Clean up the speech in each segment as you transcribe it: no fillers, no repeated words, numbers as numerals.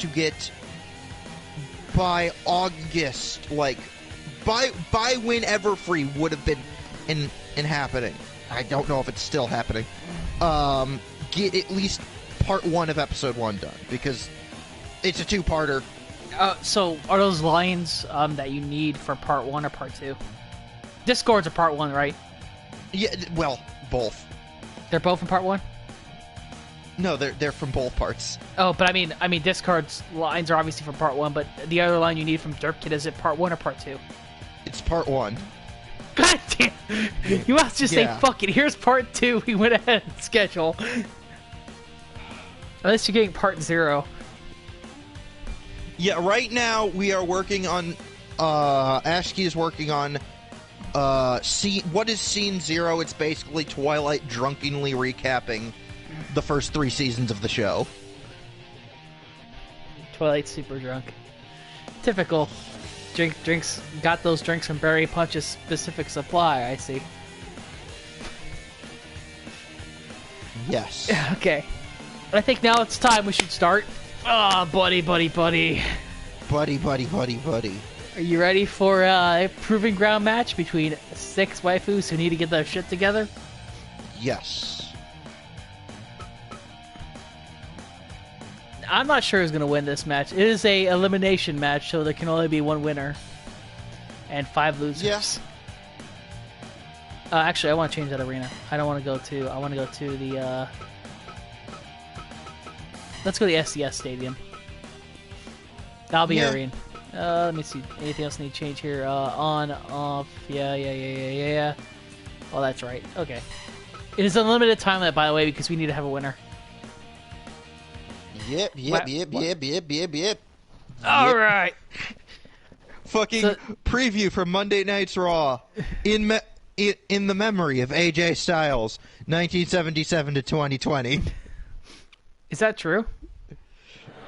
to get by August, like by whenever free would have been in happening. I don't know if it's still happening. Get at least part 1 of episode 1 done, because it's a 2-parter. So are those lines that you need for part 1 or part 2? Discords are part 1, right? Yeah, well, both. They're both in part 1? No, they're from both parts. Oh, but I mean, Discord's lines are obviously from part 1, but the other line you need from Derpkit, is it part 1 or part 2? It's part 1. God damn! You must just say, fuck it, here's part 2, we went ahead of schedule. Unless you're getting part 0. Yeah, right now we are working on, Ashki is working on, what is Scene 0? It's basically Twilight drunkenly recapping the first 3 seasons of the show. Twilight's super drunk. Typical. Drinks, got those drinks from Berry Punch's specific supply, I see. Yes. Okay. I think now it's time we should start. Ah, buddy. Buddy. Are you ready for a proving ground match between 6 waifus who need to get their shit together? Yes. I'm not sure who's going to win this match. It is a elimination match, so there can only be 1 winner and 5 losers. Yes. Actually, I want to change that arena. I don't want to go to. I want to go to the. Let's go to the SDS Stadium. That'll be our arena. Let me see. Anything else need to change here? On, off. Yeah. Oh, that's right. Okay. It is unlimited time limit, by the way, because we need to have a winner. Yep. All right. Fucking preview from Monday Night's Raw. In the memory of AJ Styles, 1977 to 2020. Is that true?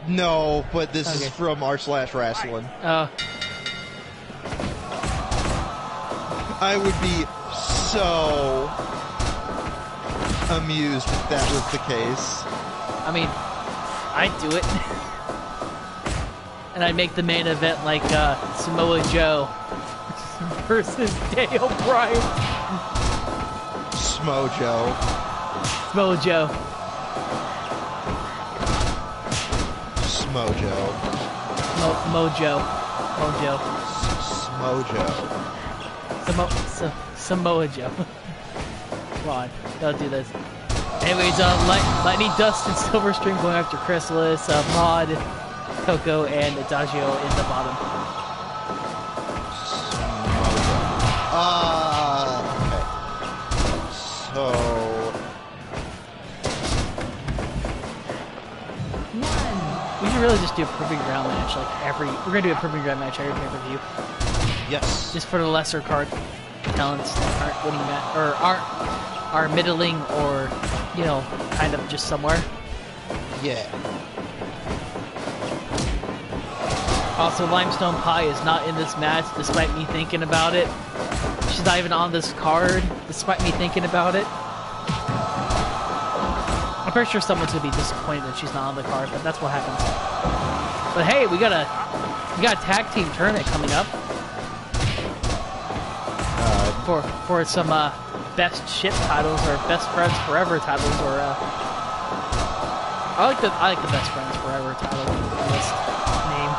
No, but this is from r/wrestling. I would be so amused if that was the case. I mean, I'd do it. And I'd make the main event like Samoa Joe versus Dale Bryan. Smojo. Smojo. Smojo. Mojo. Samoa Joe. Come on, don't do this. Anyways, Lightning, Dust, and Silverstream going after Chrysalis, Mod, Coco, and Adagio in the bottom. Okay. So... We should really just do a proving ground match, like we're gonna do a proving ground match every pay-per-view. Yes. Just for the lesser card talents that aren't winning that, or are middling, or, you know, kind of just somewhere. Yeah. Also, Limestone Pie is not in this match, despite me thinking about it. She's not even on this card, despite me thinking about it. I'm pretty sure someone's gonna be disappointed that she's not on the card, but that's what happens. But hey, we got a tag team tournament coming up for some best ship titles, or best friends forever titles, or I like the best friends forever title list name.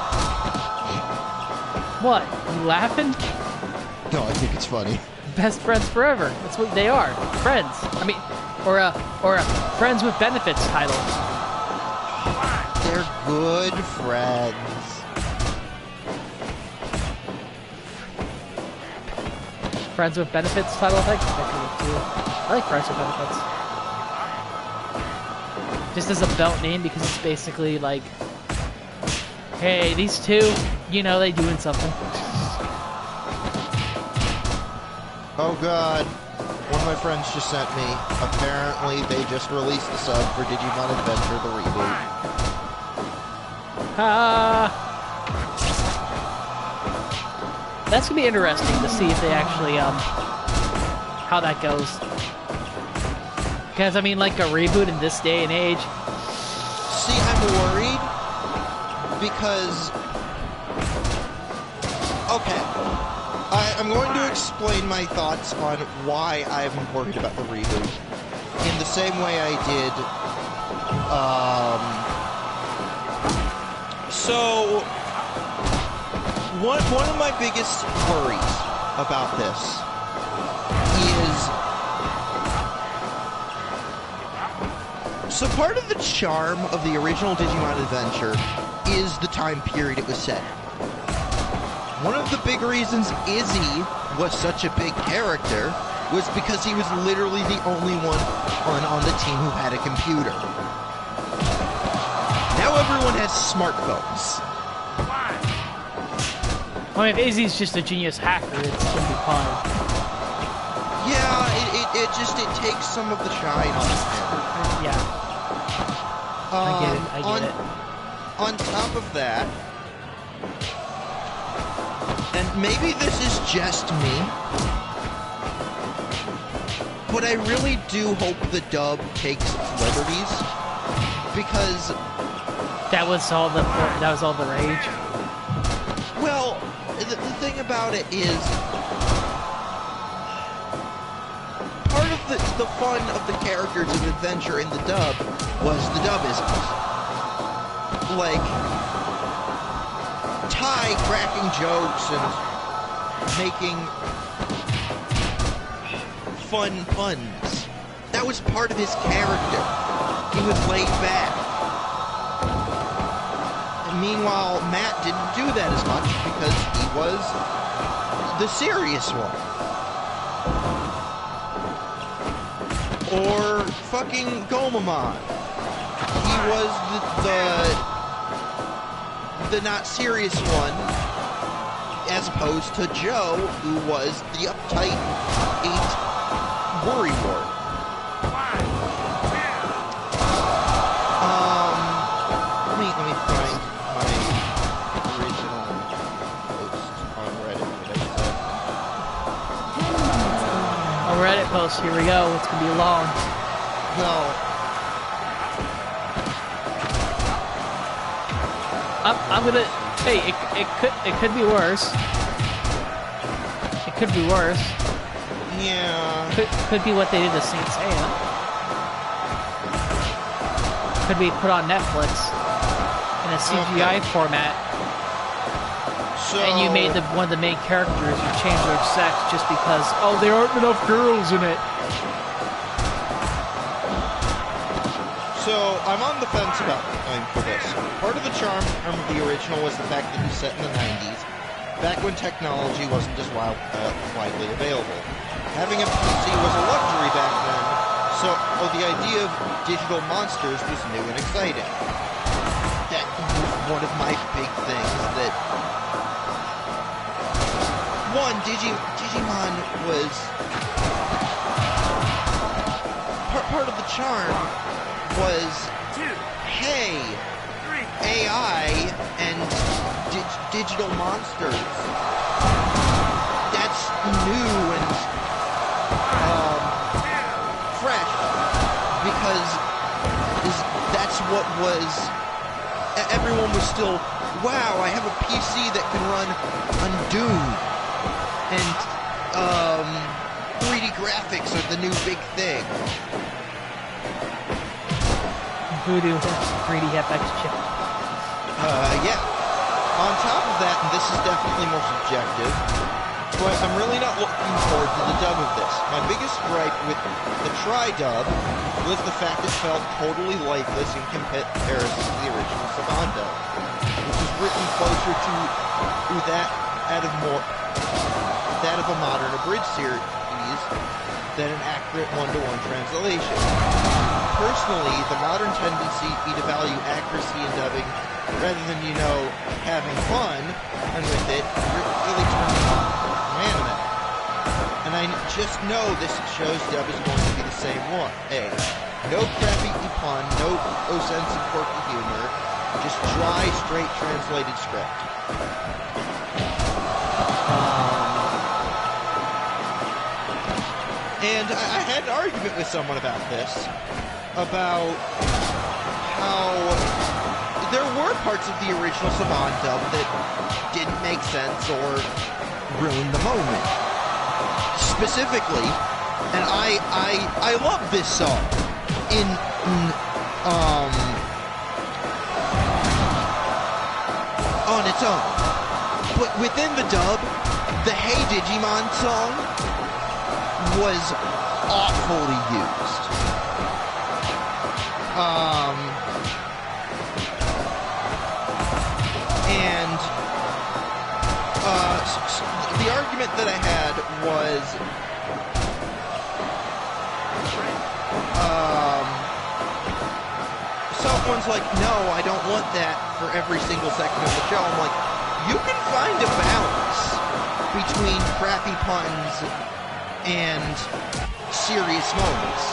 What? You laughing? No, I think it's funny. Best friends forever. That's what they are. Friends. I mean, or a friends with benefits title. They're good friends. Friends with benefits title, I like friends with benefits. Just as a belt name, because it's basically like, hey, these two, you know, they doing something. Oh god. One of my friends just sent me. Apparently, they just released the sub for Digimon Adventure, the reboot. That's gonna be interesting to see if they actually, how that goes. Because, I mean, like a reboot in this day and age. See, I'm worried because... Okay. I'm going to explain my thoughts on why I'm worried about the reboot. In the same way I did... So... One of my biggest worries about this is... So part of the charm of the original Digimon Adventure is the time period it was set in. One of the big reasons Izzy was such a big character was because he was literally the only one on the team who had a computer. Now everyone has smartphones. I mean, if Izzy's just a genius hacker, it's gonna be fine. Yeah, it takes some of the shine off him. Yeah. I get it. On top of that, and maybe this is just me, but I really do hope the dub takes its liberties, because that was all the rage. Well, the thing about it is, part of the fun of the characters of Adventure in the dub was the dubisms. Like, Ty cracking jokes and making fun puns. That was part of his character. He was laid back. And meanwhile, Matt didn't do that as much because he was the serious one. Or fucking Gomamon. He was the not serious one, as opposed to Joe, who was the uptight 8 worrywart. Let me find my original post on Reddit that I said. A Reddit post, here we go. It's gonna be long. No. I'm gonna. Hey, it could be worse. It could be worse. Yeah. Could be what they did to Saint Seiya. Could be put on Netflix in a CGI format. So, and you made one of the main characters, you changed their sex just because, oh, there aren't enough girls in it. So, I'm on the fence about for this. Part of the charm of the original was the fact that it was set in the 90s, back when technology wasn't as widely available. Having a PC was a luxury back then, so the idea of digital monsters was new and exciting. That was one of my big things that... One, Digimon was... Part of the charm was, hey, AI and digital monsters. That's new and fresh, because that's what was... Everyone was still, wow, I have a PC that can run Undoom, and 3D graphics are the new big thing. Voodoo 3D FX chip. Yeah. On top of that, and this is definitely more subjective, but I'm really not looking forward to the dub of this. My biggest gripe with the tri-dub was the fact it felt totally lifeless in comparison to the original Sonata, which was written closer to that of a modern abridged series than an accurate one-to-one translation. Personally, the modern tendency be to value accuracy in dubbing rather than, having fun, and with it, really turns me off from anime. And I just know this shows dub is going to be the same one. A. No crappy pun, no sense of quirky humor, just dry, straight translated script. And I had an argument with someone about this, about how there were parts of the original Saban dub that didn't make sense or ruined the moment. Specifically, and I love this song on its own. But within the dub, the Hey Digimon song was awfully used. And the argument that I had was someone's like, no, I don't want that for every single second of the show. I'm like, you can find a balance between crappy puns and serious moments.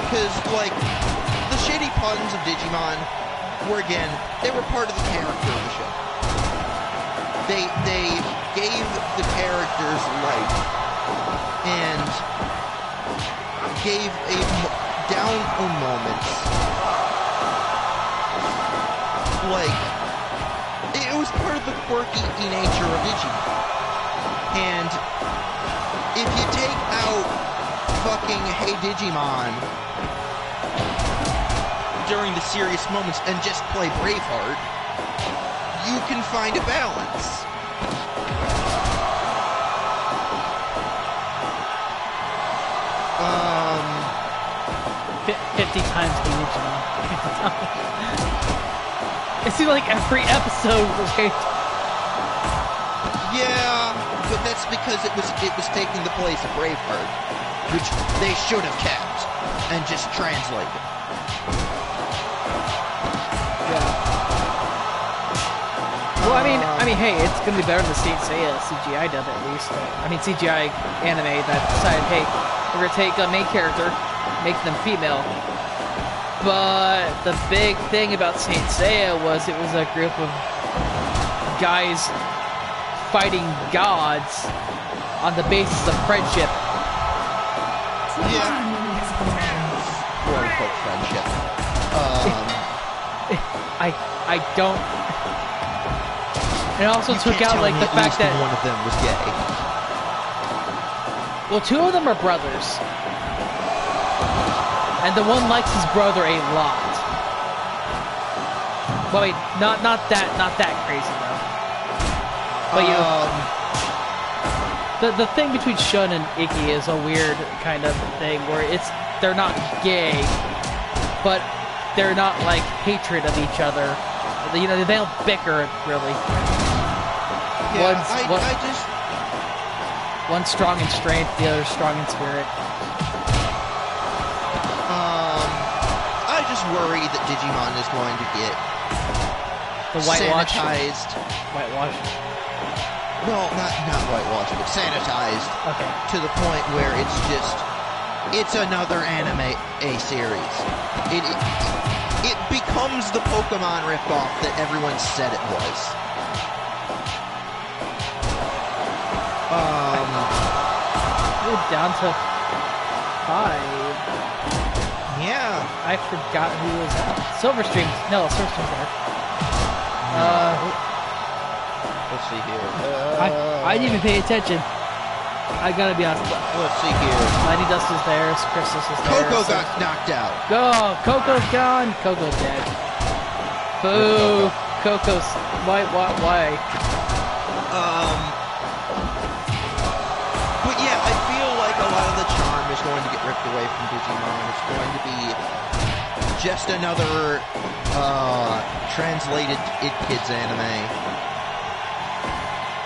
Because, like, the shitty puns of Digimon were, again, they were part of the character of the show. They gave the characters life and gave a down moments. Like, it was part of the quirky nature of Digimon. And if you take out fucking Hey Digimon during the serious moments and just play Braveheart, you can find a balance. 50 times Hey Digimon. It seems like every episode was Hey. Yeah, but that's because it was taking the place of Braveheart, which they should have kept and just translated. Yeah. Well, I mean, hey, it's gonna be better than the Saint Seiya CGI dub at least. I mean, CGI anime that decided, hey, we're gonna take a main character, make them female. But the big thing about Saint Seiya was it was a group of guys fighting gods on the basis of friendship. Yeah. Quote-unquote friendship. I don't... And it also took out, like, the fact that... one of them was gay. Well, two of them are brothers. And the one likes his brother a lot. Well, wait, not that crazy, though. But the thing between Shun and Ikki is a weird kind of thing where they're not gay, but they're not like hatred of each other. You know, they don't bicker really. Yeah, one's strong in strength, the other's strong in spirit. I just worry that Digimon is going to get the whitewash. Whitewash. Well, not whitewash, but sanitized. Okay. To the point where it's another anime series. It becomes the Pokemon ripoff that everyone said it was. We're down to 5. Yeah. I forgot who was that. Silverstream. No, Silverstream's there. Let's see here. I didn't even pay attention. I gotta be honest. Let's see here. Mighty Dust is there. Chrysalis is there. Coco got knocked out. Go! Coco's gone. Coco's dead. Boo! Coco's. Why? But yeah, I feel like a lot of the charm is going to get ripped away from Digimon. It's going to be just another translated It Kids anime.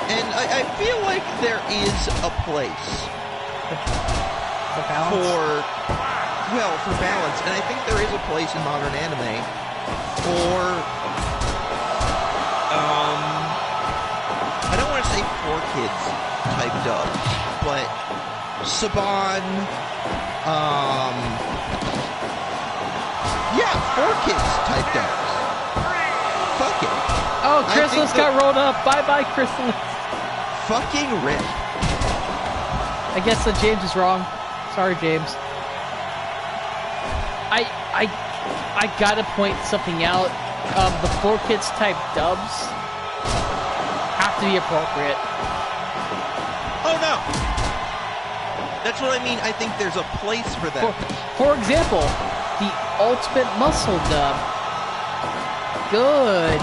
And I feel like there is a place for balance. For balance. And I think there is a place in modern anime for I don't want to say 4Kids type dubs, but Saban, 4Kids type dubs. Fuck it. Oh, Chrysalis got rolled up. Bye-bye, Chrysalis. Fucking rip. I guess that James is wrong. Sorry, James. I gotta point something out. the 4Kids type dubs have to be appropriate. Oh no! That's what I mean. I think there's a place for that. For example, the Ultimate Muscle dub. Good.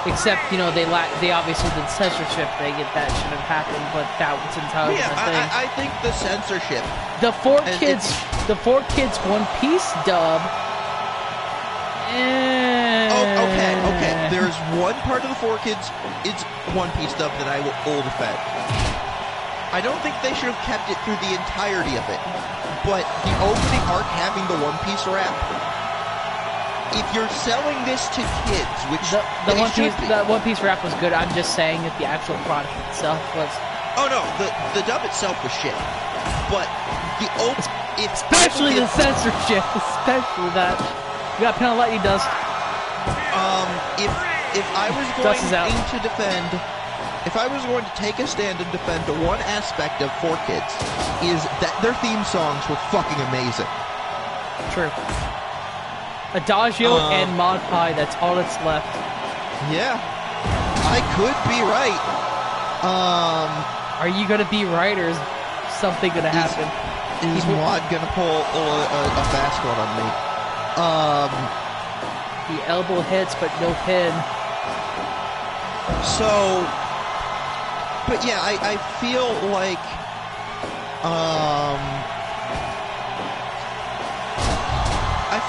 Except, you know, they obviously did censorship. That should have happened, but that was entirely the thing. I think the censorship. The 4Kids One Piece dub. Okay. There's one part of the 4Kids it's One Piece dub that I will defend. I don't think they should have kept it through the entirety of it, but the opening arc having the One Piece rap. If you're selling this to kids, which the One Piece rap was good. I'm just saying that the actual product itself was. Oh no, the dub itself was shit. But the especially the censorship, especially that. You got Penal Lightning Dust. If I was going to defend, if I was going to take a stand and defend the one aspect of 4Kids, is that their theme songs were fucking amazing. True. Adagio and Mod Pie, that's all that's left. Yeah. I could be right. Are you gonna be right, or is something gonna happen? Is Mod gonna pull a fast one on me? The elbow hits, but no pin. So, but yeah, I feel like,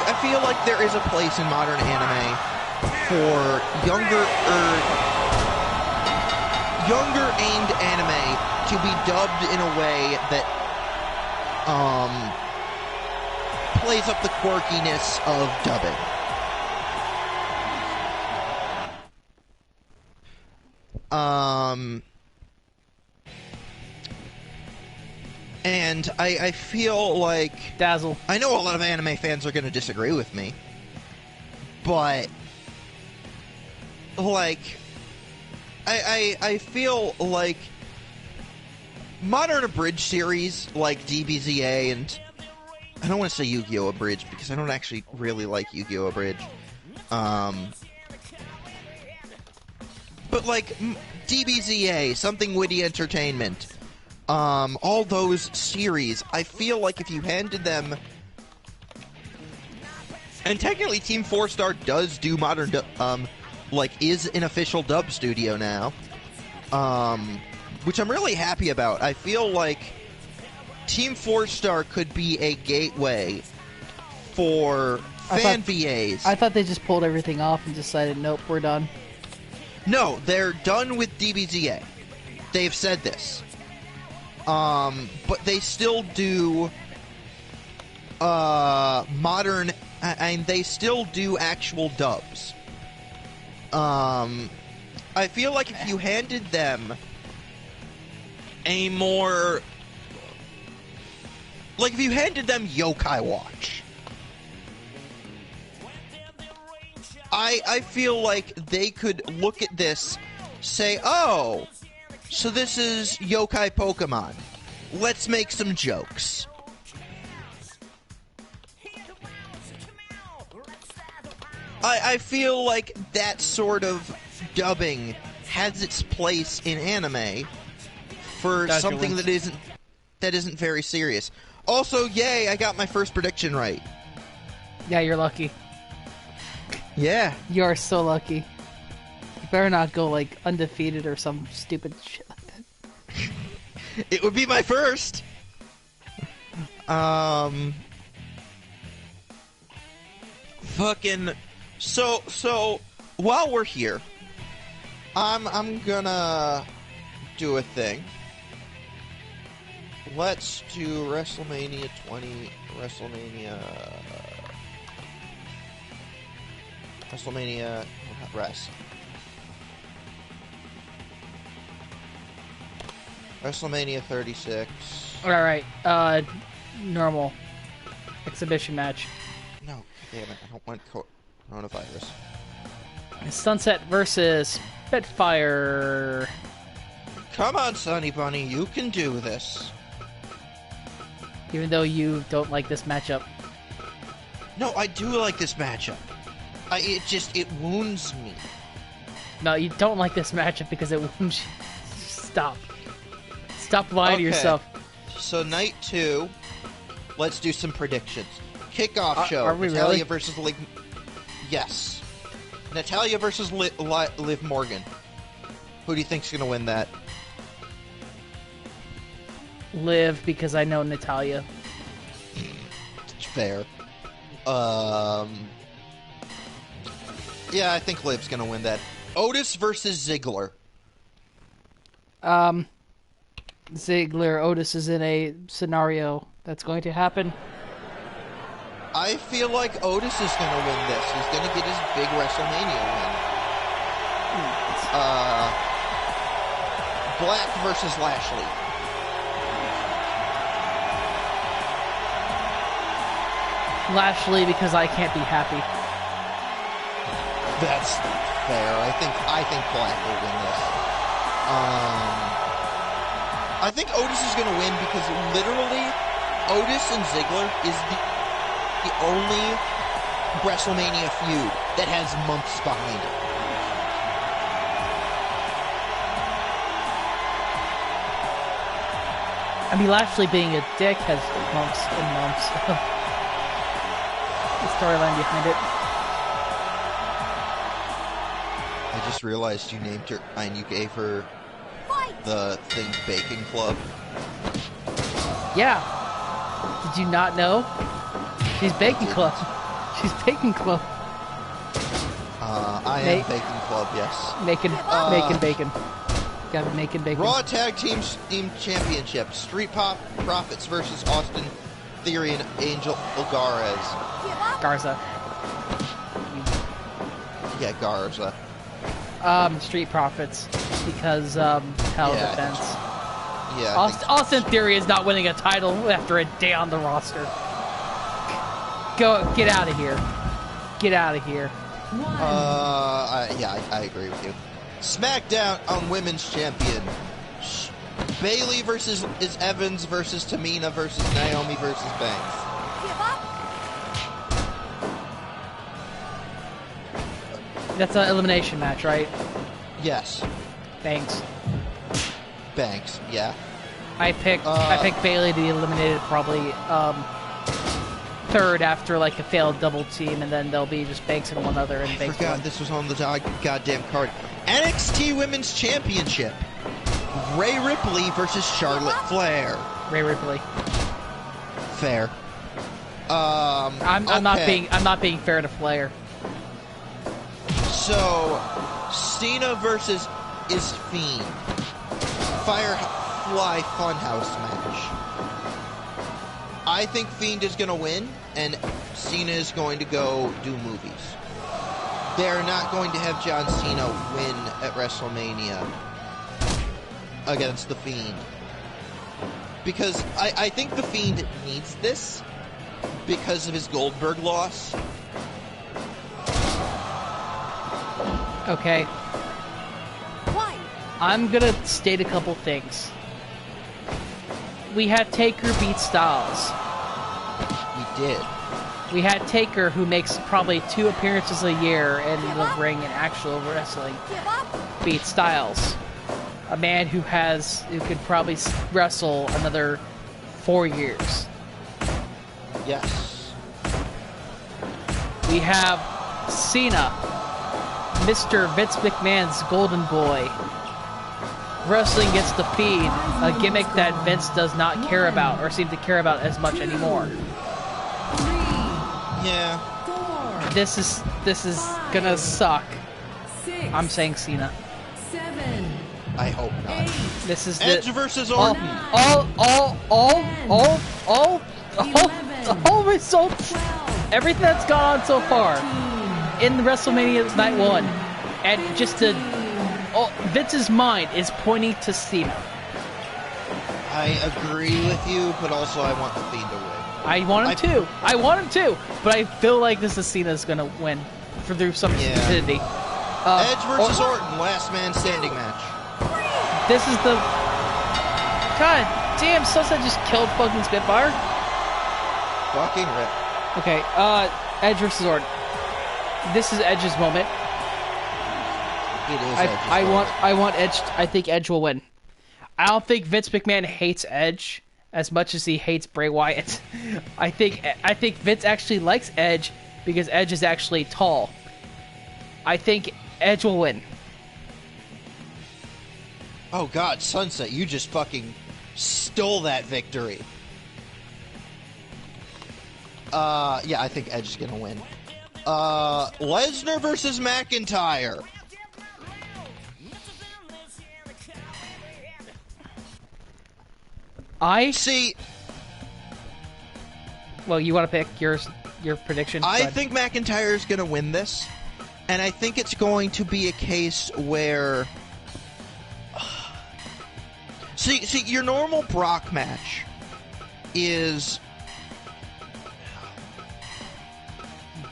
I feel like there is a place in modern anime for younger aimed anime to be dubbed in a way that plays up the quirkiness of dubbing. And I feel like Dazzle. I know a lot of anime fans are going to disagree with me, but like I feel like modern abridged series like DBZA, and I don't want to say Yu-Gi-Oh! Abridged because I don't actually really like Yu-Gi-Oh! Abridged. But like DBZA, Something Witty Entertainment, all those series, I feel like if you handed them, and technically Team 4-Star does do modern, like is an official dub studio now, which I'm really happy about. I feel like Team 4-Star could be a gateway for VAs. I thought they just pulled everything off and decided, nope, we're done. No, they're done with DBZA. They've said this. But they still do modern, and they still do actual dubs. I feel like if you handed them a more... Like, if you handed them Yokai Watch, I feel like they could look at this, say, oh, so this is Yokai Pokemon. Let's make some jokes. I feel like that sort of dubbing has its place in anime for something that isn't very serious. Also, yay, I got my first prediction right. Yeah, you're lucky. Yeah. You are so lucky. You better not go, like, undefeated or some stupid shit like that. It would be my first. Fucking... So, while we're here, I'm gonna do a thing. Let's do WrestleMania 20, not Rest. WrestleMania 36. Alright, normal. Exhibition match. No, damn it, I don't want coronavirus. Sunset versus Spitfire. Come on, Sunny Bunny, you can do this. Even though you don't like this matchup. No, I do like this matchup. It wounds me. No, you don't like this matchup because it wounds you. Stop. Stop lying to yourself. So night 2, let's do some predictions. Kickoff show. Are we Natalia really? versus Liv. Yes. Natalia versus Liv Morgan. Who do you think's gonna win that? Liv, because I know Natalia. Fair. Yeah, I think Liv's gonna win that. Otis versus Ziggler. Ziggler, Otis is in a scenario that's going to happen. I feel like Otis is gonna win this. He's gonna get his big WrestleMania win. Black versus Lashley. Lashley, because I can't be happy. That's fair. I think Black will win this. I think Otis is going to win because literally Otis and Ziggler is the only WrestleMania feud that has months behind it. I mean, Lashley being a dick has months and months of the storyline behind it. I just realized you named her and you gave her the thing Bacon Club. Yeah. Did you not know? She's Bacon Club. She's Bacon Club. I am Bacon Club, yes. Making bacon. Gotta be making bacon. Raw Tag Team Championship. Street Profits versus Austin Theory and Angel Garza. Yeah, Garza. Street Profits. Because, defense. Yeah. Austin Theory is not winning a title after a day on the roster. Get out of here. Get out of here. I agree with you. SmackDown on Women's Champion. Bayley versus Evans versus Tamina versus Naomi versus Banks. That's an elimination match, right? Yes. Banks, yeah. I picked Bayley to be eliminated probably third after like a failed double team, and then there'll be just Banks and one other. And I Banks forgot won. this was on the goddamn card. NXT Women's Championship. Rhea Ripley versus Charlotte Flair. Rhea Ripley. Fair. I'm not being fair to Flair. So, Cena versus is Fiend. Firefly Funhouse match. I think Fiend is going to win, and Cena is going to go do movies. They're not going to have John Cena win at WrestleMania against The Fiend. Because I think The Fiend needs this because of his Goldberg loss. Okay. I'm gonna state a couple things. We had Taker beat Styles. We did. We had Taker, who makes probably 2 appearances a year in the ring in actual wrestling, beat Styles. A man who could probably wrestle another 4 years. Yes. We have Cena, Mr. Vince McMahon's golden boy, wrestling against The Fiend, a gimmick that Vince does not care about or seem to care about as much anymore. Yeah. This is gonna suck. I'm saying Cena. I hope not. This is Edge versus Orton. All results, everything that's gone on so far in the WrestleMania Night 1, and Vince's mind is pointing to Cena. I agree with you, but also I want The Fiend to win. I want him too, but I feel like this is Cena's gonna win through some stupidity. Edge versus Orton, last man standing match. This is the... God damn, Sunset just killed fucking Spitfire. Fucking rip. Okay, Edge versus Orton. This is Edge's moment. It is Edge's I moment. want Edge. I think Edge will win. I don't think Vince McMahon hates Edge as much as he hates Bray Wyatt. I think Vince actually likes Edge because Edge is actually tall. I think Edge will win. Oh God, Sunset, you just fucking stole that victory. Yeah, I think Edge is gonna win. Lesnar versus McIntyre. See. Well, you want to pick your prediction? I think McIntyre is gonna win this, and I think it's going to be a case where. See, your normal Brock match is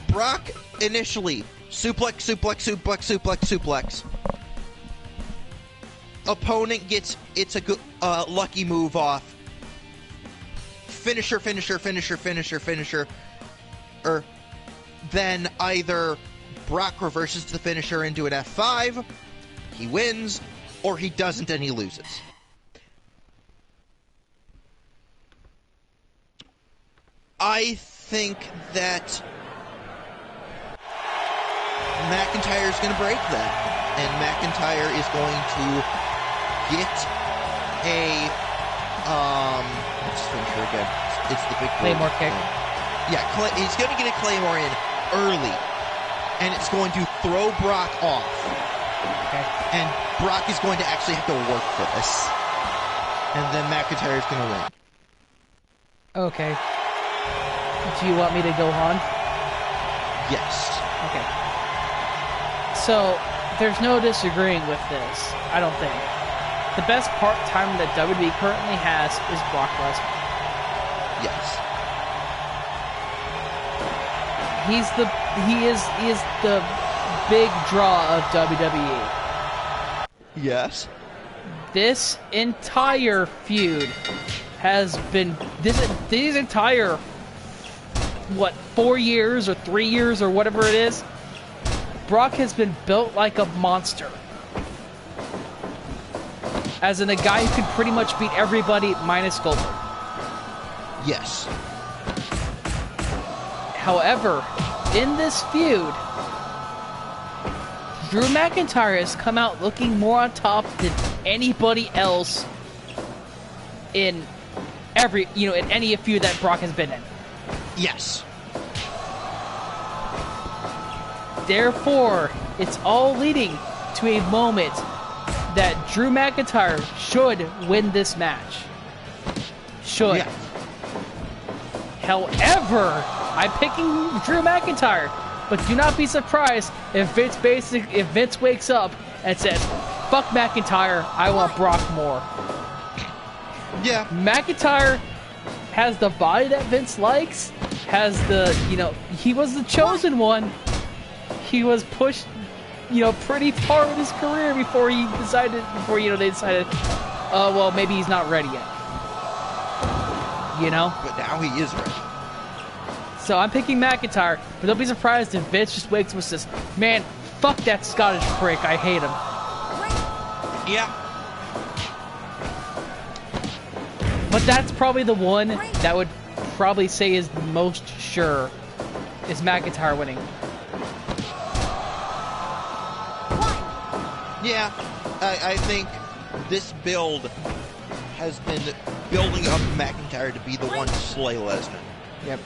Brock initially suplex. Opponent gets a good lucky move off. Finisher. Or then either Brock reverses the finisher into an F5, he wins, or he doesn't and he loses. I think that McIntyre is going to break that, and McIntyre is going to get a what's the finisher again? It's the big Claymore kick. Yeah, he's going to get a Claymore in early, and it's going to throw Brock off. Okay. And Brock is going to actually have to work for this, and then McIntyre is going to win. Okay. Do you want me to go on? Yes. Okay. So, there's no disagreeing with this, I don't think. The best part-time that WWE currently has is Brock Lesnar. Yes. He is the big draw of WWE. Yes. This entire feud has been these entire 4 years or 3 years or whatever it is, Brock has been built like a monster. As in a guy who can pretty much beat everybody minus Goldberg. Yes. However, in this feud, Drew McIntyre has come out looking more on top than anybody else in in any feud that Brock has been in. Yes. Therefore, it's all leading to a moment that Drew McIntyre should win this match. Should. Yeah. However, I'm picking Drew McIntyre, but do not be surprised if Vince wakes up and says, "Fuck McIntyre, I want Brock more." Yeah. McIntyre has the body that Vince likes, has the, he was the chosen one. He was pushed, pretty far in his career before they decided, well, maybe he's not ready yet. But now he is ready. So I'm picking McIntyre, but don't be surprised if Vince just wakes up and says, "Man, fuck that Scottish prick, I hate him." Yeah. But that's probably the one that would probably say is most sure is McIntyre winning. Yeah. I think this build has been building up McIntyre to be the one to slay Lesnar. Yep.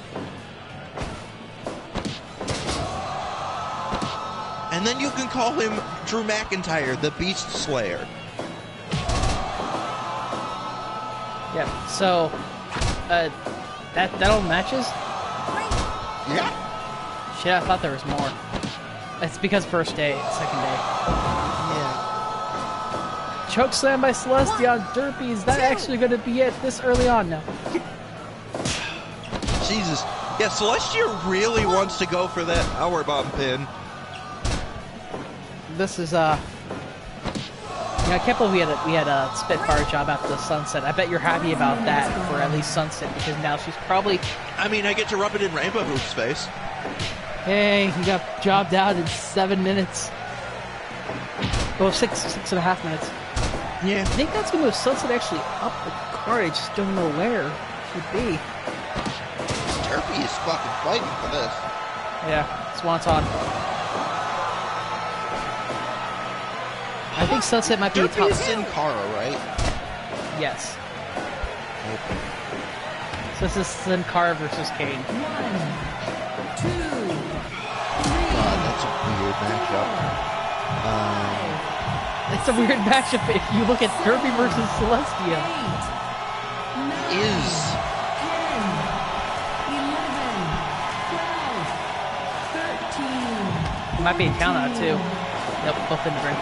And then you can call him Drew McIntyre, the Beast Slayer. Yep. So, that all matches? Yeah. Shit, I thought there was more. It's because second day. Yeah. Chokeslam by Celestia on Derpy. Is that actually going to be it this early on now? Jesus. Yeah, Celestia really wants to go for that powerbomb pin. This is I can't believe we had a Spitfire job after the Sunset. I bet you're happy about that for at least Sunset, because now she's probably. I mean, I get to rub it in Rainbow Hooves' face. Hey, he got jobbed out in 7 minutes. Well, 6.5 minutes. Yeah. I think that's going to move Sunset actually up the card. I just don't know where it should be. Derpy is fucking fighting for this. Yeah, Swanton. I think Sunset might be Derpy the top. is Sin Cara, right? Yes. Okay. So this is Sin Cara versus Kane. 1, 2, 3. That's a weird matchup. It's a weird matchup if you look at Derpy versus Celestia. 8, 9, Is 10, 11, 12, 13. It might be a count out too. Yep, both in the ring.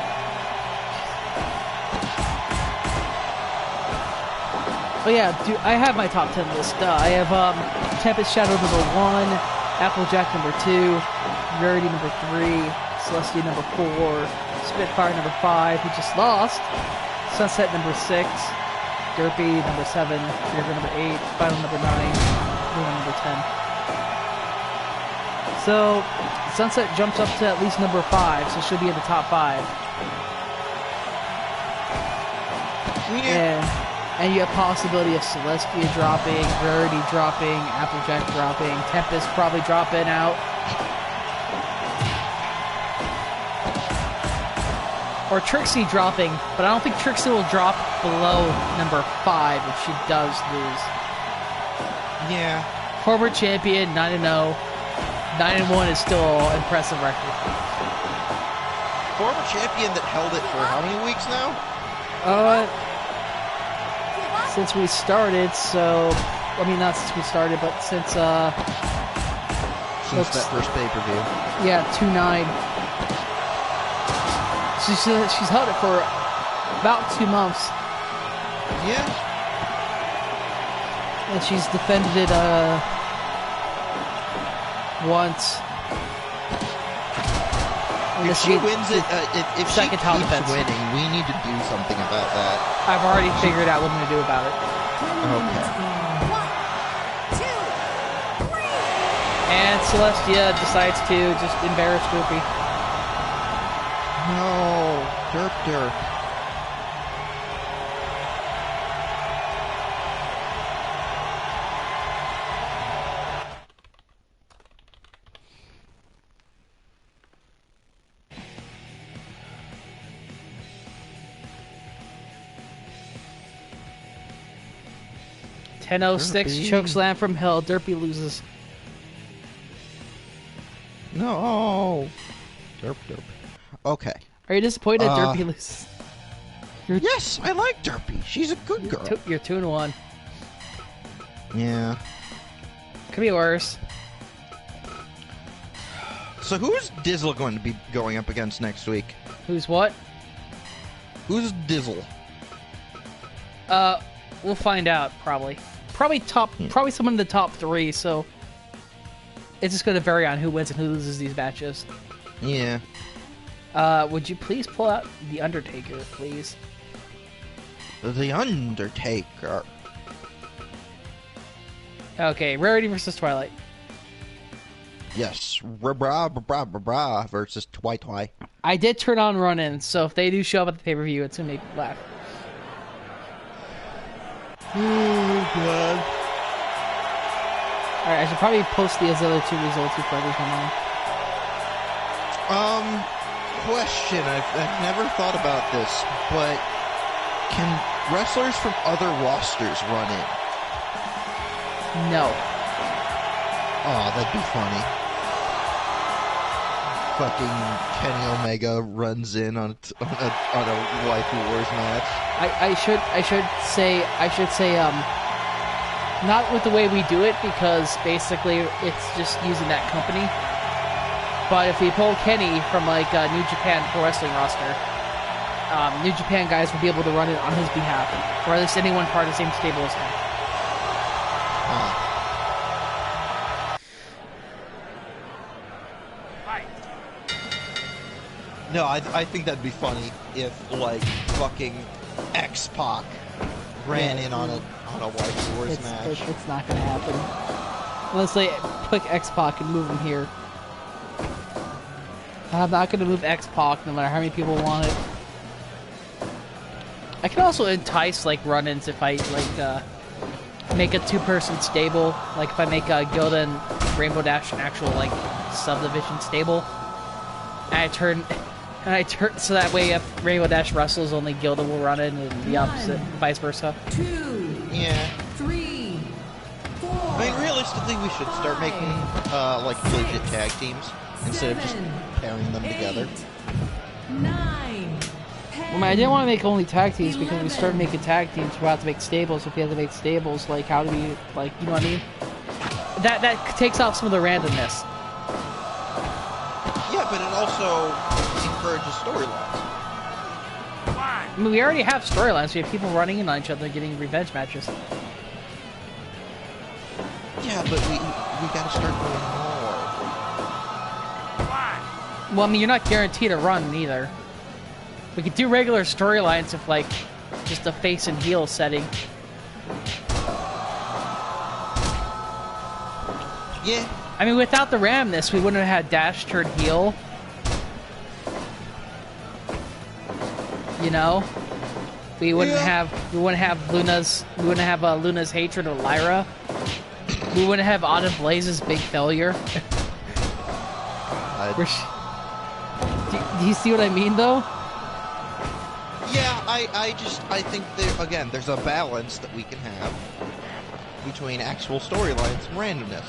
Oh yeah, dude, I have my top 10 list. I have Tempest Shadow number 1, Applejack number 2, Rarity number 3, Celestia number 4, Spitfire number 5, who just lost, Sunset number 6, Derpy number 7, River number 8, Final number 9, Luna number 10. So Sunset jumps up to at least number 5, so she'll be in the top 5. And you have possibility of Celestia dropping, Rarity dropping, Applejack dropping, Tempest probably dropping out. Or Trixie dropping, but I don't think Trixie will drop below number 5 if she does lose. yeah. Former champion, 9-0. 9-1 is still an impressive record. Former champion that held it for how many weeks now? Since we started, so... I mean, not since we started, but since, Since that first pay-per-view. yeah, 2-9. She's held it for about 2 months. Yeah. And she's defended it, once. If she wins it, if she second top keeps defense. winning, we need to do something about that. I've already figured out what I'm going to do about it. Okay. 1, 2, 3. And Celestia decides to just embarrass Derpy. No, Derp. 10:06, Derpy. chokeslam from hell. Derpy loses. No. Derp. Okay. Are you disappointed Derpy loses? Yes, I like Derpy. She's a good girl. You're 2-1. Yeah. Could be worse. So who's Dizzle going to be going up against next week? Who's what? Who's Dizzle? We'll find out probably. Probably someone in the top 3. So it's just going to vary on who wins and who loses these matches. Yeah. Would you please pull out the Undertaker, please? The Undertaker. Okay, Rarity versus Twilight. Yes. Bra versus Twilight. I did turn on run-ins, so if they do show up at the pay-per-view, it's gonna make me laugh. Oh, God. Alright, I should probably post the other 2 results before they come on. Question. I've never thought about this, but can wrestlers from other rosters run in? No. Oh, that'd be funny. Fucking Kenny Omega runs in on a Waifu Wars match. I should say not with the way we do it, because basically it's just using that company. But if we pull Kenny from like New Japan Pro Wrestling roster, New Japan guys will be able to run it on his behalf, or at least anyone part of the same stable as him. No, I think that'd be funny if like fucking X-Pac ran in on a Waifu Wars match. It's not gonna happen unless they pick X-Pac and move him here. I'm not going to move X-Pac no matter how many people want it. I can also entice, like, run-ins if I, like, make a two-person stable. Like, if I make Gilda and Rainbow Dash an actual, like, subdivision stable. And I turn... so that way if Rainbow Dash wrestles, only Gilda will run in, and the opposite, vice versa. 2, Yeah. 3, 4. I mean, realistically, we should start making, like, legit tag teams instead of just pairing them together. 9. I mean, I didn't want to make only tag teams because we started making tag teams. We have to make stables. If we have to make stables, like, how do we, like, you know what I mean? That takes off some of the randomness. Yeah, but it also encourages storylines. I mean, we already have storylines. We have people running in on each other getting revenge matches. Yeah, but we gotta start doing more. Well, I mean, you're not guaranteed a run either. We could do regular storylines of, like, just a face and heel setting. Yeah. I mean, without the randomness, we wouldn't have had Dash turn heel. You know, we wouldn't have Luna's hatred of Lyra. We wouldn't have Autumn Blaze's big failure. Do you see what I mean, though? Yeah, I think there's a balance that we can have between actual storylines and randomness.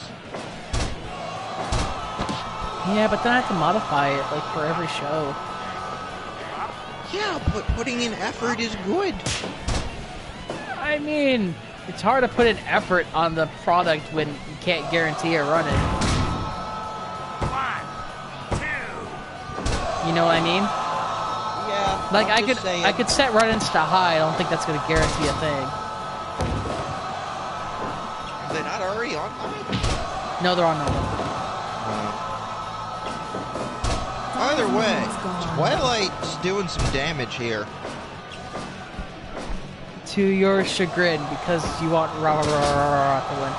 Yeah, but then I have to modify it, like, for every show. Yeah, but putting in effort is good. I mean, it's hard to put an effort on the product when you can't guarantee a run-in. 1, 2. You know what I mean? Yeah. Like, I'm just saying. I could set run-ins to high. I don't think that's going to guarantee a thing. Are they not already online? No, they're on normal. Either way, Twilight's doing some damage here. To your chagrin, because you want rah rah rah rah rah to win.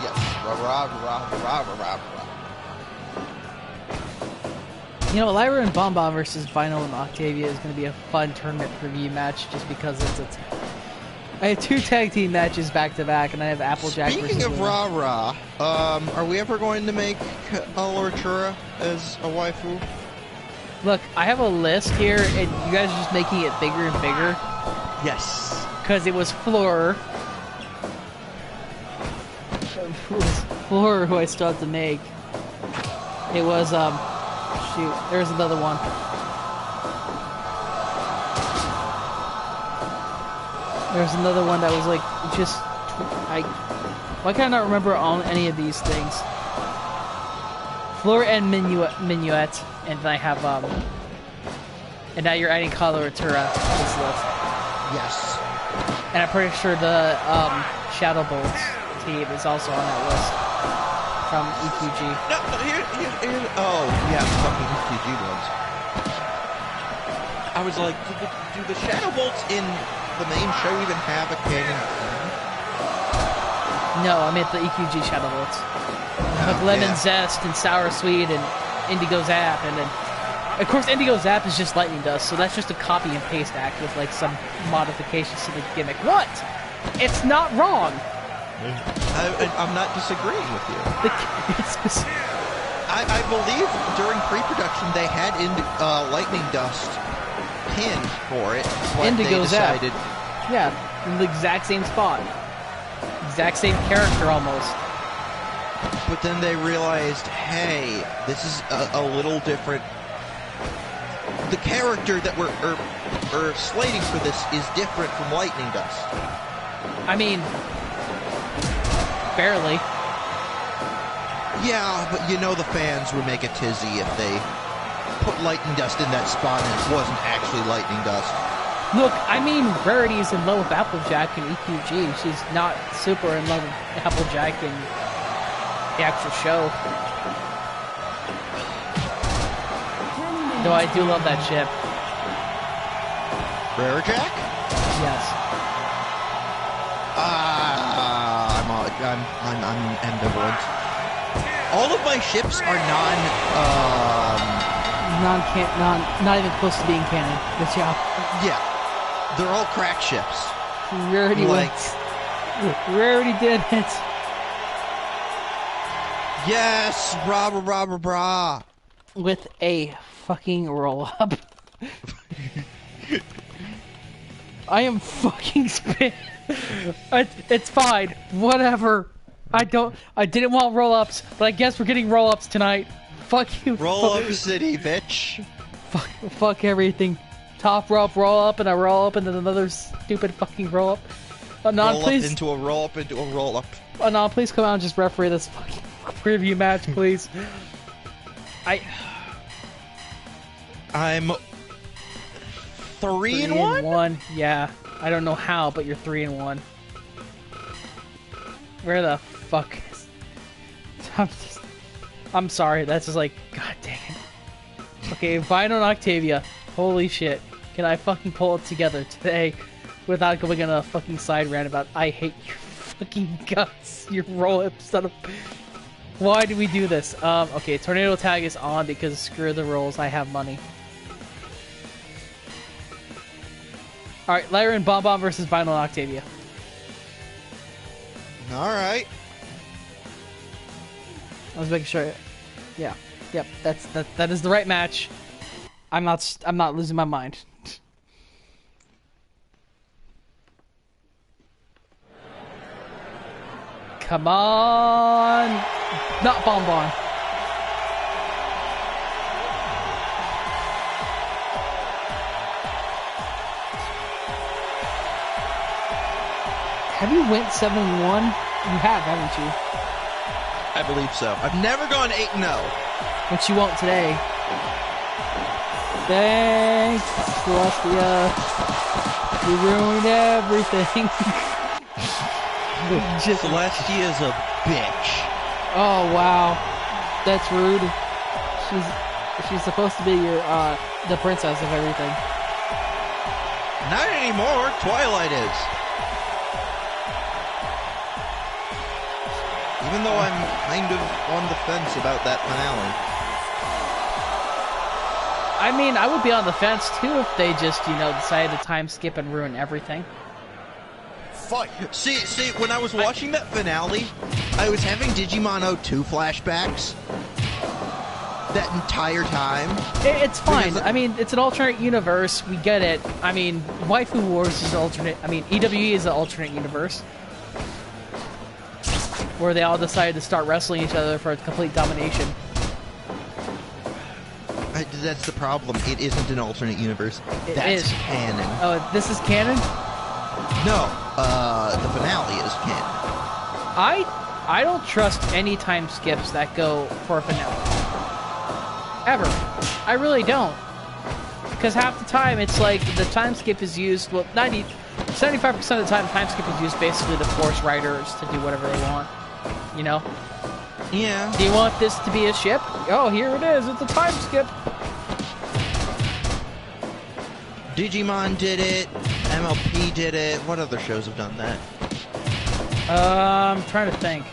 Yes. Rah, rah, rah, rah, rah, rah, rah. You know, Lyra and Bomb Bomb versus Vinyl and Octavia is going to be a fun tournament preview match, just because it's I have 2 tag team matches back to back, and I have Applejack versus Speaking of Luna. rah rah, are we ever going to make Alortura as a waifu? Look, I have a list here, and you guys are just making it bigger and bigger. Yes. Because it was Floor. Floor who I still have to make. It was, shoot, there's another one. There's another one that was like, just, why can I not remember on any of these things? Floor and Minuet, and then I have, and now you're adding Coloratura to this list. Yes. And I'm pretty sure the Shadow Bolts team is also on that list from EQG. No, here, oh, yeah, fucking EQG ones. I was like, do the Shadow Bolts in the main show even have a canon theme? No, I meant the EQG Shadow Bolts. Like Lemon Zest and Sour Sweet and Indigo Zap, and then, of course, Indigo Zap is just Lightning Dust, so that's just a copy and paste act with like some modifications to the gimmick. What? It's not wrong. I'm not disagreeing with you. It's I believe during pre-production they had Lightning Dust pinned for it, but Indigo they Zap. decided... Yeah, in the exact same spot. Exact same character almost. But then they realized, hey, this is a little different. The character that we're slating for this is different from Lightning Dust. I mean, barely. Yeah, but you know the fans would make a tizzy if they put Lightning Dust in that spot and it wasn't actually Lightning Dust. Look, I mean, Rarity is in love with Applejack and EQG. She's not super in love with Applejack and the actual show. Though I do love that ship. Rarajack? Yes. I'm ambivalent. All of my ships are Not even close to being canon. Good job. Yeah. They're all crack ships. Rarity wins. Rarity did it. Yes! Brah, brah, brah, brah, brah. With a fucking roll-up. I am fucking spit. It's fine. Whatever. I didn't want roll-ups, but I guess we're getting roll-ups tonight. Fuck you. Roll-up city, bitch. Fuck everything. Top rope, roll-up, and a roll-up, and then another stupid fucking roll-up. Anon, please. Roll-up into a roll-up into a roll-up. Anon, please come out and just referee this fucking preview match, please. I'm 3-1? Yeah. I don't know how, but you're 3-1. Where the fuck is... I'm sorry, that's just like... God dang it. Okay, Vinyl and Octavia. Holy shit. Can I fucking pull it together today without going on a fucking side rant about I hate your fucking guts, your roll-up son of... Why do we do this? Okay, Tornado Tag is on because screw the rolls, I have money. Alright, Lyra and Bomb Bomb versus Vinyl and Octavia. Alright. I was making sure. Yeah. Yep, that is the right match. I'm not losing my mind. Come on! Not Bomb Bomb. Have you went 7-1? You have, haven't you? I believe so. I've never gone 8-0. Which you won't today. Thanks, Celestia. You ruined everything. Celestia's a bitch. Oh wow, that's rude. She's supposed to be your the princess of everything. Not anymore. Twilight is. Even though I'm kind of on the fence about that finale. I mean, I would be on the fence too if they just, decided to time skip and ruin everything. Fight. See, when I was watching that finale, I was having Digimon 02 flashbacks that entire time. It's fine. I mean, it's an alternate universe. We get it. I mean, Waifu Wars is alternate. I mean, EWE is an alternate universe where they all decided to start wrestling each other for complete domination. That's the problem. It isn't an alternate universe. That's canon. Oh, this is canon? No, the finale is canon. I don't trust any time skips that go for a finale. Ever. I really don't. Because half the time it's like the time skip is used, well, 75% of the time skip is used basically to force writers to do whatever they want. You know? Yeah. Do you want this to be a ship? Oh, here it is. It's a time skip. Digimon did it. MLP did it. What other shows have done that? I'm trying to think.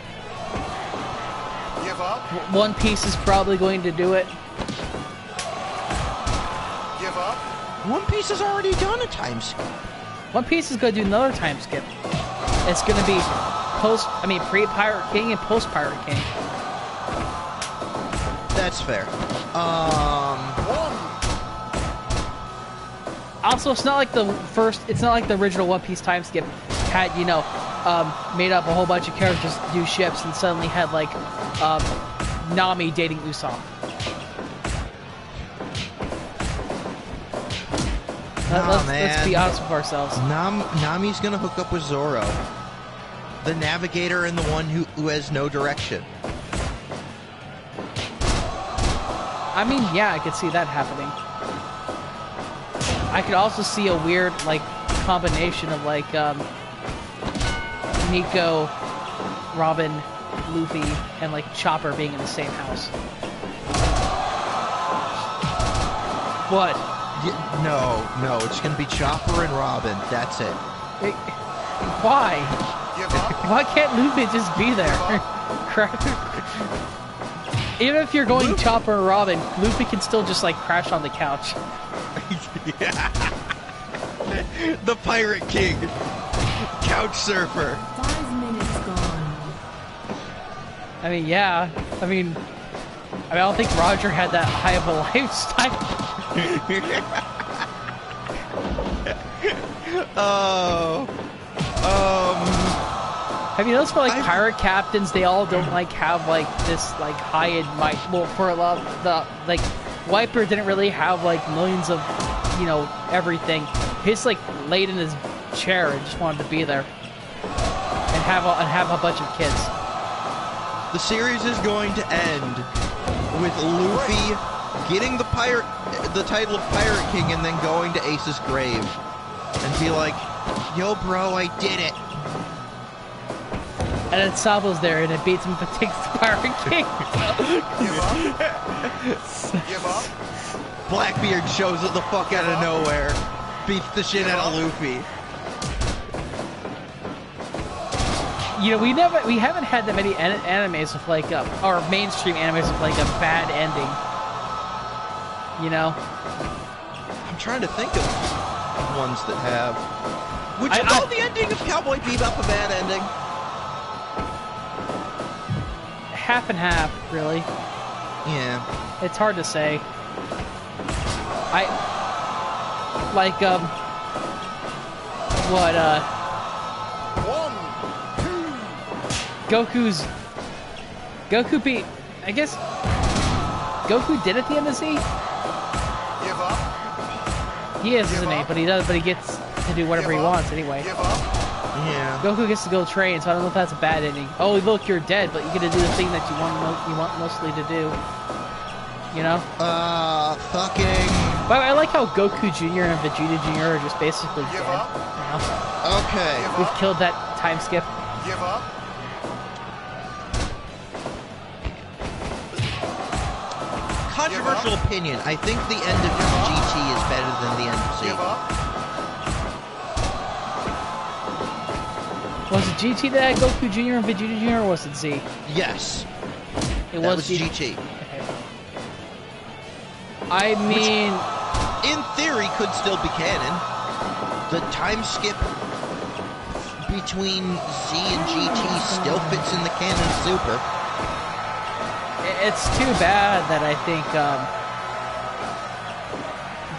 Give up? One Piece is probably going to do it. Give up? One Piece has already done a time skip. One Piece is going to do another time skip. It's going to be pre-Pirate King and post-Pirate King. That's fair. Also, it's not like the original One Piece time skip had, made up a whole bunch of characters to do ships and suddenly had, like, Nami dating Usopp. Let's be honest with ourselves. Nami's gonna hook up with Zoro. The navigator and the one who has no direction. I mean, yeah, I could see that happening. I could also see a weird, like, combination of, like, Nico, Robin, Luffy, and, like, Chopper being in the same house. What? No, it's gonna be Chopper and Robin. That's it. Why? Why can't Luffy just be there? even if you're going Chopper or Robin, Luffy can still just like crash on the couch. Yeah. The Pirate King. Couch surfer. 5 minutes gone. I mean, yeah. I mean, I don't think Roger had that high of a lifestyle. Oh. Have you noticed for like pirate captains, they all don't like have like this like high in might. Well, for a lot of the like Wiper didn't really have like millions of, you know, everything. He's like laid in his chair and just wanted to be there and have a bunch of kids. The series is going to end with Luffy getting the title of Pirate King and then going to Ace's grave and be like, "Yo, bro, I did it." And then Sabo's there and it beats him but takes the Pirate King. Give up. Give up. Blackbeard shows up the fuck out of nowhere, beats the shit out of Luffy. You know, we haven't had that many animes with like or mainstream animes with like a bad ending. You know, I'm trying to think of ones that have. Would you call the ending of Cowboy Bebop a bad ending? half and half, really. Yeah. It's hard to say. I like what 1, 2. Goku beat. I guess Goku did at the end of Z. Give up. He is, isn't he? But he does. But he gets to do whatever he wants anyway. Give up. Yeah. Goku gets to go train, so I don't know if that's a bad ending. Oh, look, you're dead, but you get to do the thing that you want mostly to do. You know? Fucking. But I like how Goku Jr. and Vegeta Jr. are just basically dead. You know? Okay. We've killed that time skip. Give up. Controversial opinion. I think the end of GT is better than the end of Z. Give up. Was it GT that had Goku Jr. and Vegeta Jr. or was it Z? Yes. It That was was GT. Okay. I mean, In theory, could still be canon. The time skip between Z and GT still fits in the canon super. it's too bad that I think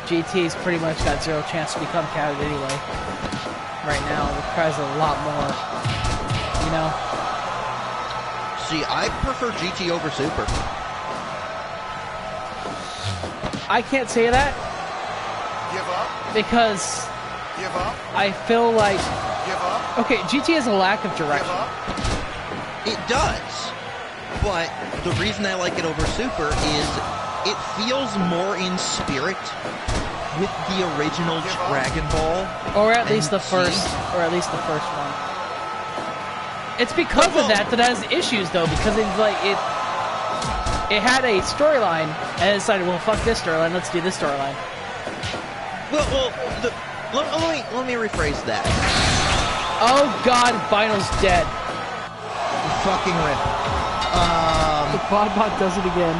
GT's pretty much got zero chance to become canon anyway. Right now, it requires a lot more, you know? See, I prefer GT over Super. I can't say that Give up. because Give up. I feel like, Give up. okay, GT has a lack of Give direction. up. It does. But the reason I like it over Super is it feels more in spirit with the original Dragon Ball. Or at least the Z. first one. It's because of that it has issues though, because it's like it had a storyline and it decided, well, fuck this storyline, let's do this storyline. Let me rephrase that. Oh god, Vinyl's dead. Fucking rip. The Quadbot does it again.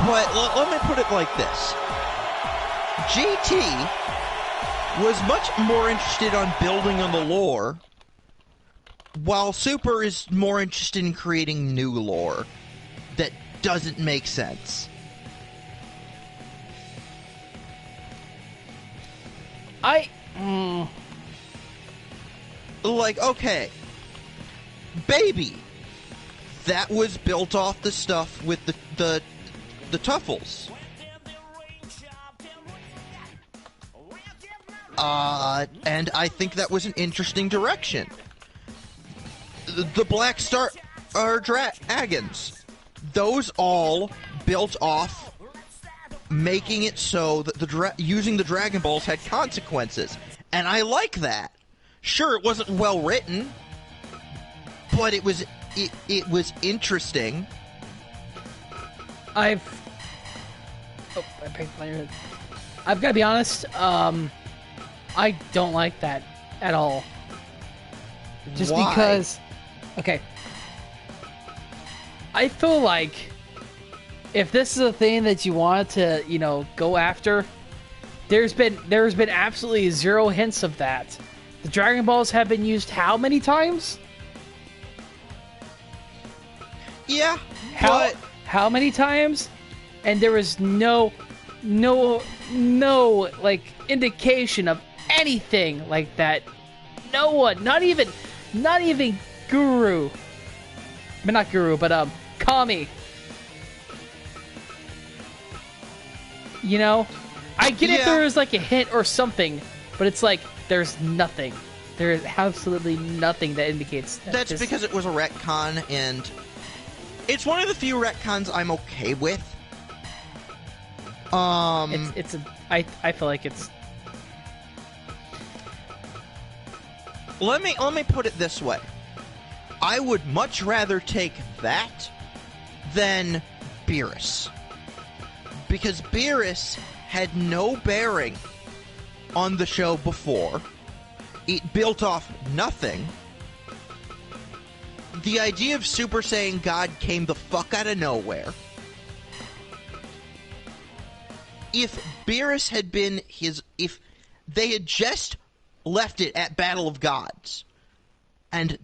But let me put it like this. GT was much more interested on building on the lore, while Super is more interested in creating new lore that doesn't make sense. Like, okay, Baby, that was built off the stuff with the Tuffles. And I think that was an interesting direction. The Black Star Dragons, those all built off making it so that using the Dragon Balls had consequences, and I like that. Sure, it wasn't well written, but it was interesting. I've got to be honest, I don't like that at all. Just Why? because, okay, I feel like if this is a thing that you wanted to, you know, go after, there's been absolutely zero hints of that. The Dragon Balls have been used how many times? Yeah. But How many times? And there was no like indication of anything like that. No one, not even Guru. But not Guru, but Kami. You know? I get if there was like a hint or something, but it's like there's nothing. There is absolutely nothing that indicates that. That's because it was a retcon, and it's one of the few retcons I'm okay with. I feel like it's. Let me put it this way. I would much rather take that than Beerus. Because Beerus had no bearing on the show before. It built off nothing. The idea of Super Saiyan God came the fuck out of nowhere. If Beerus had been if they had just left it at Battle of Gods, and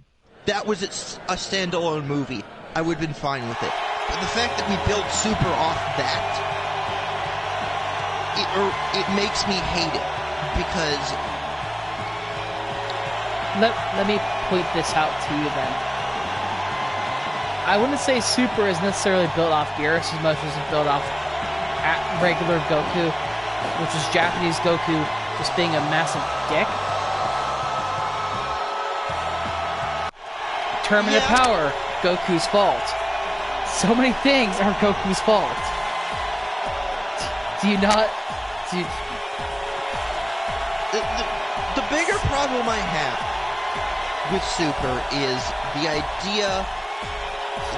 that was a standalone movie, I would have been fine with it. But the fact that we built Super off that, it makes me hate it, because... Let me point this out to you then. I wouldn't say Super is necessarily built off Beerus as much as it's built off regular Goku, which is Japanese Goku just being a massive dick. Terminate power, Goku's fault. So many things are Goku's fault. Do you not... The bigger problem I have with Super is the idea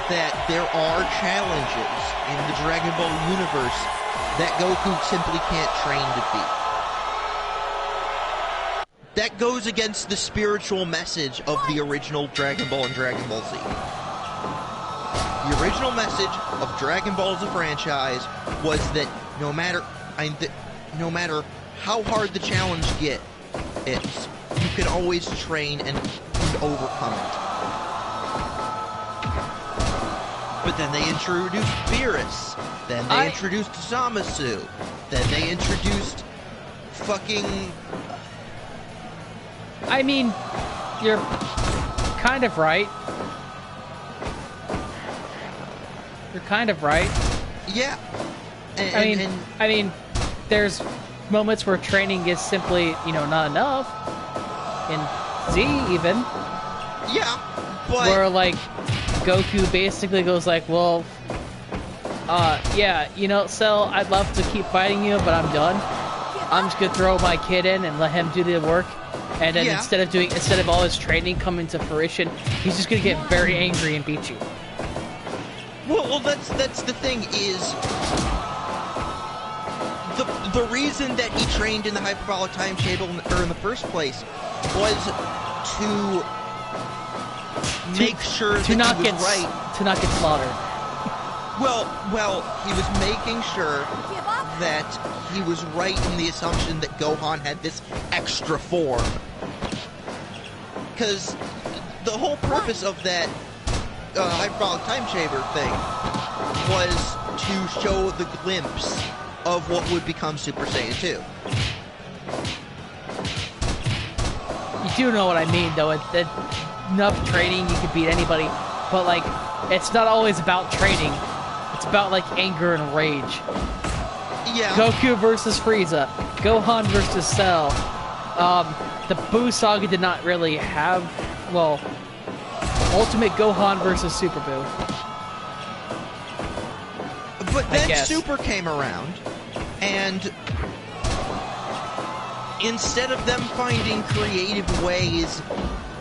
that there are challenges in the Dragon Ball universe that Goku simply can't train to beat. That goes against the spiritual message of the original Dragon Ball and Dragon Ball Z. The original message of Dragon Ball as a franchise was that no matter how hard the challenge is, you can always train and overcome it. But then they introduced Beerus. Then they introduced Zamasu. Then they introduced fucking... I mean, you're kind of right. You're kind of right. Yeah. I mean, there's moments where training is simply, you know, not enough. In Z, even. Yeah, but... Where, like, Goku basically goes like, well, yeah, you know, Cell, I'd love to keep fighting you, but I'm done. I'm just gonna throw my kid in and let him do the work. And then instead of all his training coming to fruition, he's just gonna get very angry and beat you. Well, that's the thing is... The reason that he trained in the hyperbolic time table in the first place was to make sure that he was right. To not get slaughtered. Well, he was making sure that he was right in the assumption that Gohan had this extra form. Because the whole purpose of that hyperbolic time chamber thing was to show the glimpse of what would become Super Saiyan 2. You do know what I mean, though. Enough training, you can beat anybody. But, like, it's not always about training. It's about, like, anger and rage. Yeah. Goku versus Frieza. Gohan versus Cell. The Buu Saga did not really have... Well, Ultimate Gohan versus Super Buu. But then Super came around, and instead of them finding creative ways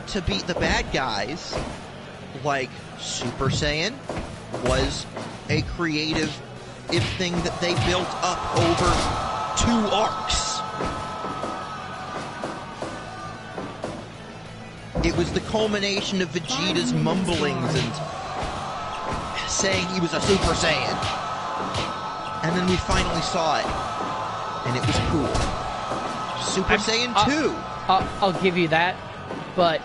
to beat the bad guys, like Super Saiyan was a creative thing that they built up over 2 arcs. It was the culmination of Vegeta's mumblings and saying he was a Super Saiyan. And then we finally saw it. And it was cool. Super Saiyan 2. I'll give you that, but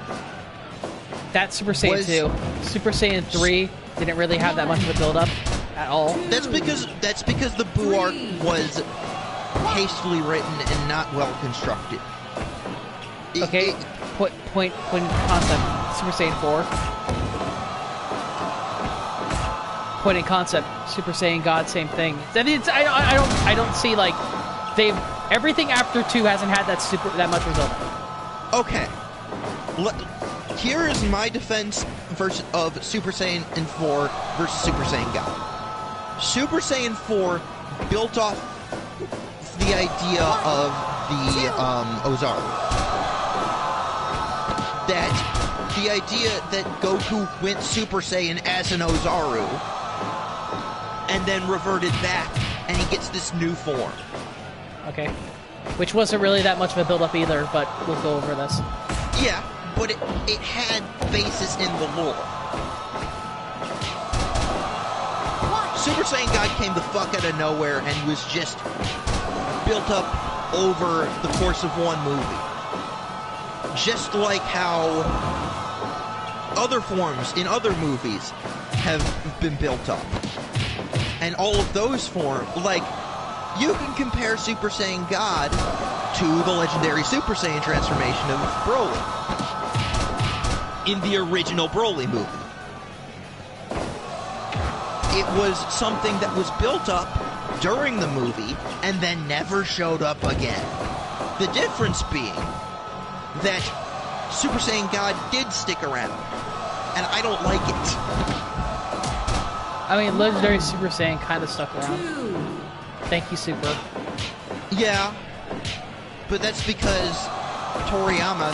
that's Super Saiyan 2. Super Saiyan 3 didn't really have that much of a build-up at all. That's because the Boo arc was hastily written and not well constructed. Okay, point concept. Super Saiyan 4. Point in concept. Super Saiyan God, same thing. I mean, I don't see like everything after 2 hasn't had that much result. Okay. Here is my defense of Super Saiyan 4 versus Super Saiyan God. Super Saiyan 4 built off the idea of the Ozaru. That the idea that Goku went Super Saiyan as an Ozaru and then reverted back and he gets this new form. Okay. Which wasn't really that much of a build-up either, but we'll go over this. Yeah, but it had basis in the lore. Super Saiyan God came the fuck out of nowhere and was just built up over the course of one movie. Just like how other forms in other movies have been built up. And all of those forms, like, you can compare Super Saiyan God to the legendary Super Saiyan transformation of Broly in the original Broly movie. It was something that was built up during the movie and then never showed up again. The difference being that Super Saiyan God did stick around, and I don't like it. I mean, legendary Super Saiyan kind of stuck around. Thank you, Super. Yeah, but that's because Toriyama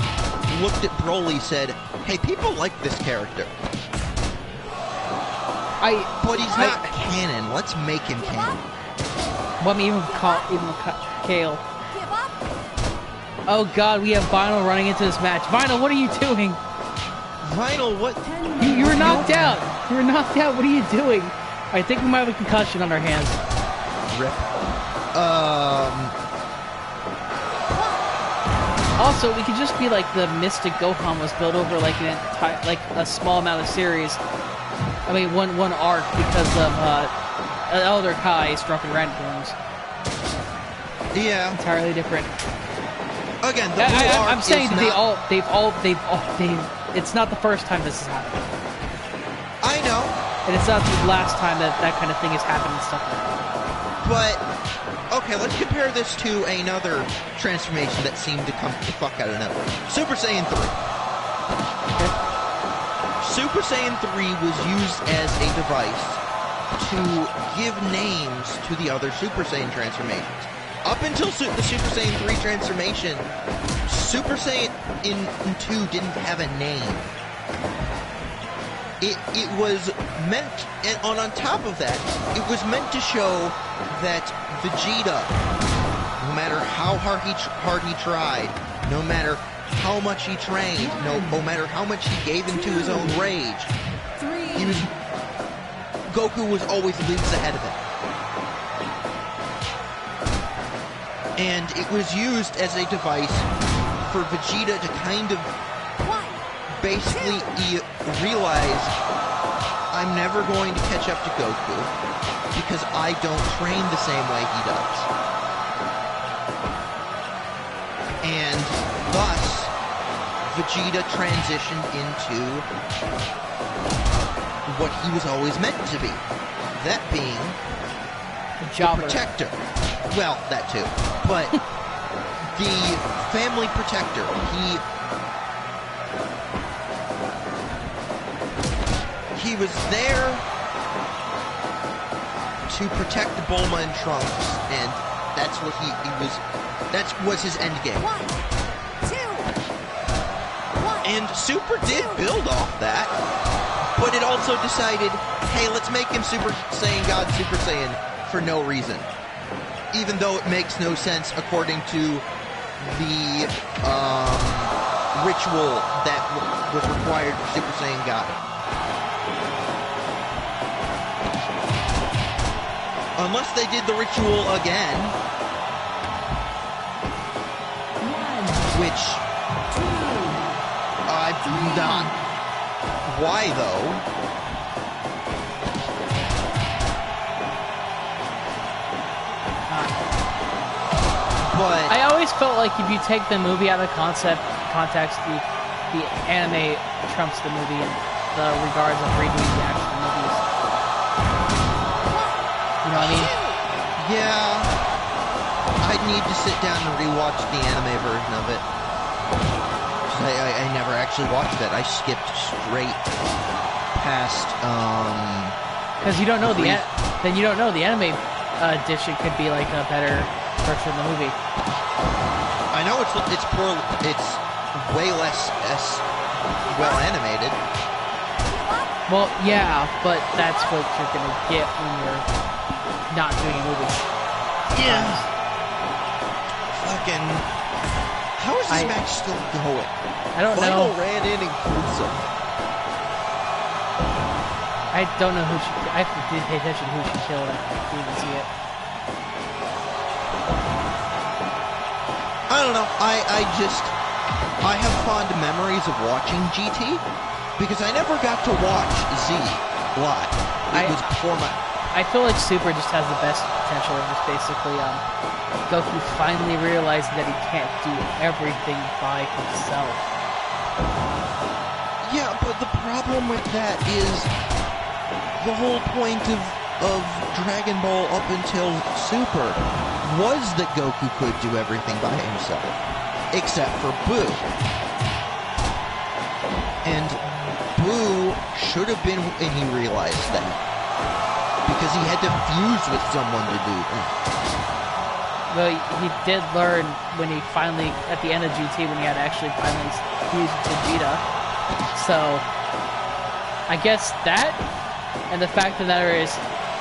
looked at Broly, said, "Hey, people like this character. But he's not canon. Let's make him canon." Let me even Kale. Oh God, we have Vinyl running into this match. Vinyl, what are you doing? Vinyl, what? You were knocked out. You were knocked out. What are you doing? I think we might have a concussion on our hands. Rip. Also, we could just be like the Mystic Gohan was built over like an entire, like a small amount of series. I mean, one arc because of Elder Kai's Drunken Randoms. Yeah. Entirely different. Again, I'm saying that they've all. It's not the first time this has happened. I know. And it's not the last time that kind of thing has happened and stuff like that. But, okay, let's compare this to another transformation that seemed to come the fuck out of nowhere. Super Saiyan 3. Okay. Super Saiyan 3 was used as a device to give names to the other Super Saiyan transformations. Up until the Super Saiyan 3 transformation, Super Saiyan in 2 didn't have a name. It was meant, and on top of that, it was meant to show that Vegeta, no matter how hard he tried, no matter how much he trained, no matter how much he gave into his own rage, Goku was always leagues ahead of him. And it was used as a device for Vegeta to kind of basically realize, I'm never going to catch up to Goku because I don't train the same way he does. And thus, Vegeta transitioned into what he was always meant to be. That being the protector. Well, that too. But the family protector. He was there to protect Bulma and Trunks, and that's what that was his end game. 1, 2, 1. And Super did build off that, but it also decided, hey, let's make him Super Saiyan God Super Saiyan for no reason. Even though it makes no sense according to the ritual that was required for Super Saiyan God. Unless they did the ritual again. Which I'm not. Why though? But I always felt like if you take the movie out of context, the anime trumps the movie in the regards of redoing the actual movies. You know what I mean? Yeah, I'd need to sit down and rewatch the anime version of it. I never actually watched that. I skipped straight past. Because you don't know then you don't know the anime edition could be like a better version of the movie. I know it's way less well animated. Well, yeah, but that's what you're gonna get when you're not doing a movie. Yeah. Fucking. How is this match still going? I don't know. Vital ran in and killed someone. I don't know who she. I have to pay attention to who she killed. I didn't even see it. I don't know. I have fond memories of watching GT because I never got to watch Z live. It was before my. I feel like Super just has the best potential of just basically Goku finally realizing that he can't do everything by himself. Yeah, but the problem with that is the whole point of Dragon Ball up until Super was that Goku could do everything by himself, except for Boo. And Boo should have been, and he realized that, because he had to fuse with someone to do that. Well, he did learn when he finally, at the end of GT, when he had actually finally fused with Vegeta. So, I guess that, and the fact of the matter is,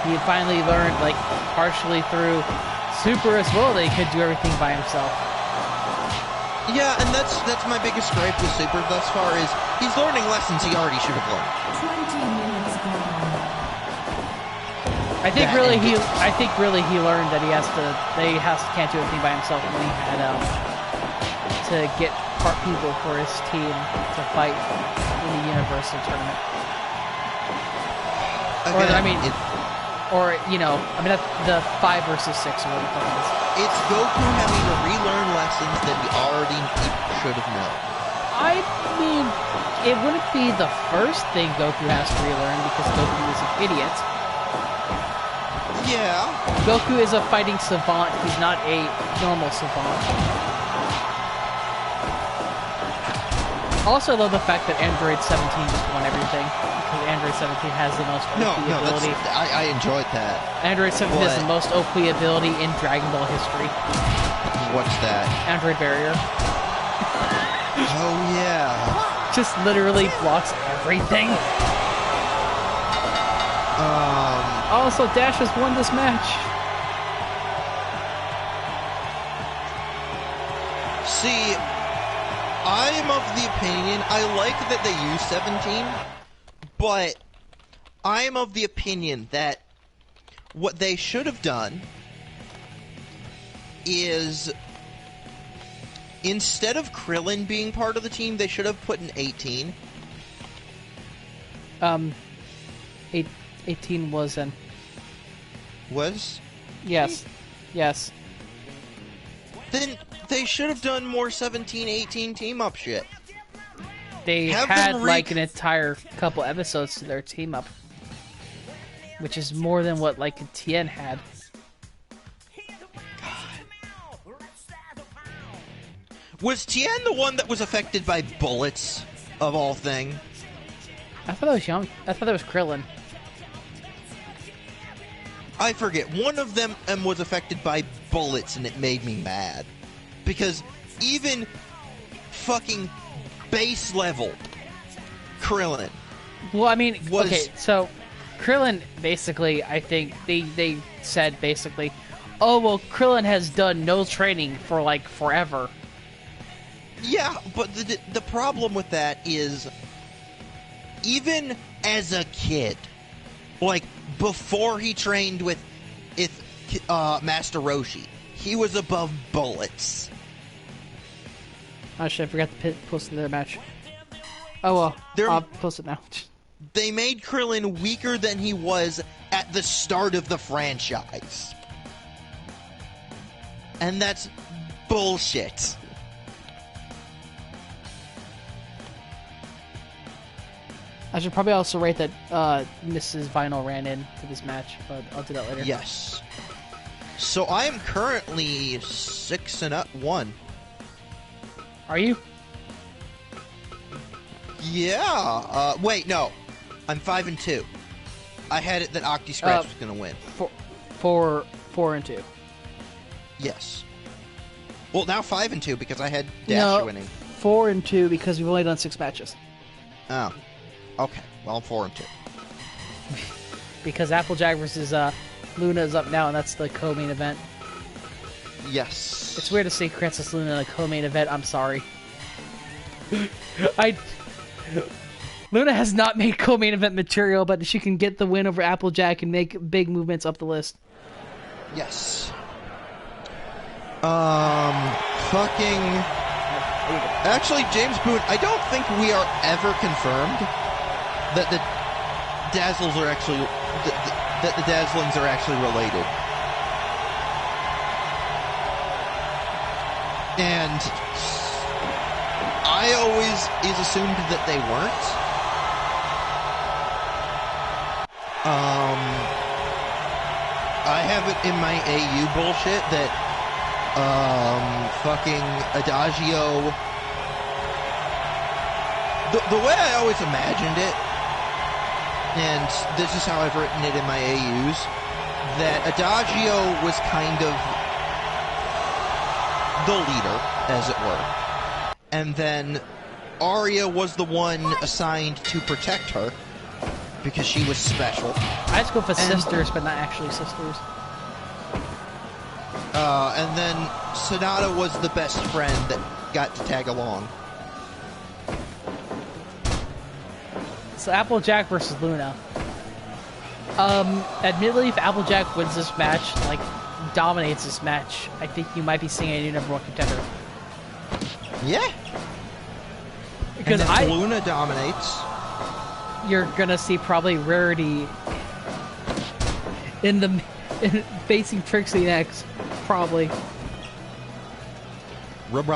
he finally learned, like, partially through Super as well, that he could do everything by himself. Yeah, and that's my biggest gripe with Super thus far is he's learning lessons he already should have learned. 20 minutes gone. I think really he learned that can't do everything by himself when he had to get part people for his team to fight in the Universal Tournament. Again, the 5 versus 6 or whatever it is. It's Goku having to relearn lessons that he already should have known. I mean, it wouldn't be the first thing Goku has to relearn because Goku is an idiot. Yeah. Goku is a fighting savant. He's not a normal savant. Also, though, the fact that Android 17 just won everything, because Android 17 has the most OP ability. I enjoyed that. Android 17 has the most OP ability in Dragon Ball history. What's that? Android Barrier. Oh, yeah. Just literally blocks everything. Also, Dash has won this match. See, I'm of the opinion, I like that they use 17, but I'm of the opinion that what they should have done is, instead of Krillin being part of the team, they should have put an 18. 18 was an... Was? Yes. Yes. Then they should have done more 17-18 team-up shit. They had like an entire couple episodes to their team-up. Which is more than what like Tien had. Was Tien the one that was affected by bullets, of all things? I thought that was Krillin. I forget. One of them was affected by bullets, and it made me mad. Because even fucking base level Krillin. Well, I mean, okay, so Krillin basically, I think they said basically, oh well, Krillin has done no training for like forever. Yeah, but the problem with that is, even as a kid, like, before he trained with Master Roshi. He was above bullets. Oh shit, I forgot to post their match. Oh well, I'll post it now. They made Krillin weaker than he was at the start of the franchise. And that's bullshit. I should probably also rate that Mrs. Vinyl ran into this match, but I'll do that later. Yes. So I am currently 6-1. Are you? Yeah. Wait, no. I'm 5-2. I had it that Octi Scratch was going to win. 4-2. Yes. Well, now 5-2 because I had Dash winning. 4-2 because we've only done 6 matches. Oh. Okay. Well, I'm 4-2. Because Applejack versus Luna is up now, and that's the co-main event. Yes. It's weird to see Princess Luna in a co-main event. I'm sorry. Luna has not made co-main event material, but she can get the win over Applejack and make big movements up the list. Yes. Actually, James Boone, I don't think we are ever confirmed that the Dazzles are actually that the Dazzlings are actually related. And I always assumed that they weren't. I have it in my AU bullshit that fucking Adagio. The way I always imagined it, and this is how I've written it in my AUs, that Adagio was kind of the leader, as it were. And then Aria was the one assigned to protect her, because she was special. I just go for sisters, but not actually sisters. And then Sonata was the best friend that got to tag along. So Applejack versus Luna. Admittedly, if Applejack wins this match, like, dominates this match, I think you might be seeing a new #1 contender. Yeah. Because and then Luna dominates. You're gonna see probably Rarity in facing Trixie next, probably. Of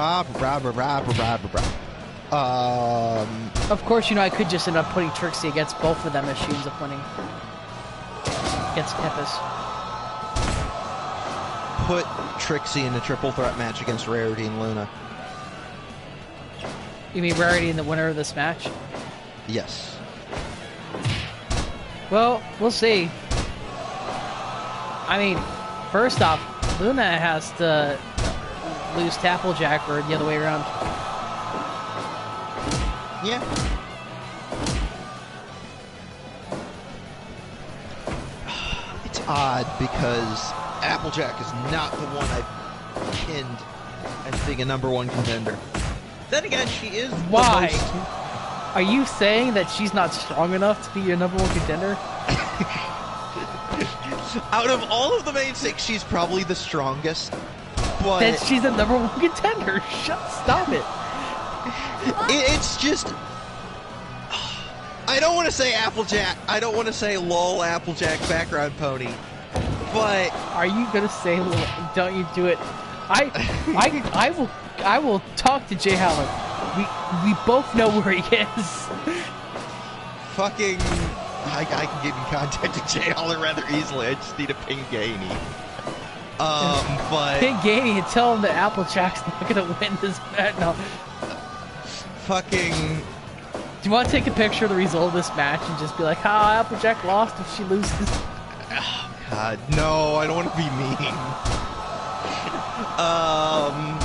course, I could just end up putting Trixie against both of them if she ends up winning against Tempest. Put Trixie in a triple threat match against Rarity and Luna. You mean Rarity in the winner of this match? Yes. Well, we'll see. I mean, first off, Luna has to lose to Applejack or the other way around. Yeah. It's odd because Applejack is not the one I've pinned as being a #1 contender. Then again, she is. Why? Are you saying that she's not strong enough to be your #1 contender? Out of all of the main 6, she's probably the strongest. But then she's the #1 contender. Stop it. It's just. I don't want to say Applejack. I don't want to say lol Applejack background pony. But are you gonna say? Don't you do it? I will talk to Jay Howard. We both know where he is. Fucking, I can get in contact with Jay Holler rather easily. I just need a ping Gainey. But ping Gainey and tell him that Applejack's not gonna win this match. No. Fucking. Do you want to take a picture of the result of this match and just be like, "Ah, Applejack lost if she loses"? Oh God, no! I don't want to be mean. God.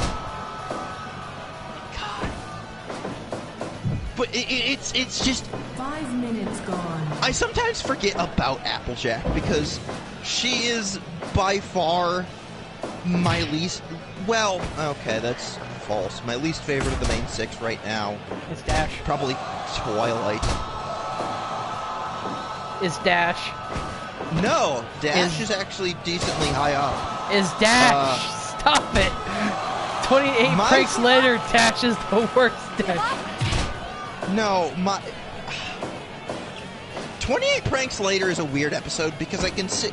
But it's just 5 minutes gone. I sometimes forget about Applejack because she is by far my least. Well, okay, that's false. My least favorite of the main 6 right now. It's Dash. Probably Twilight. It's Dash. No, Dash is actually decently high up. Is Dash? Stop it! 28 pranks later, Dash is the worst Dash. No, 28 pranks later is a weird episode because I can sit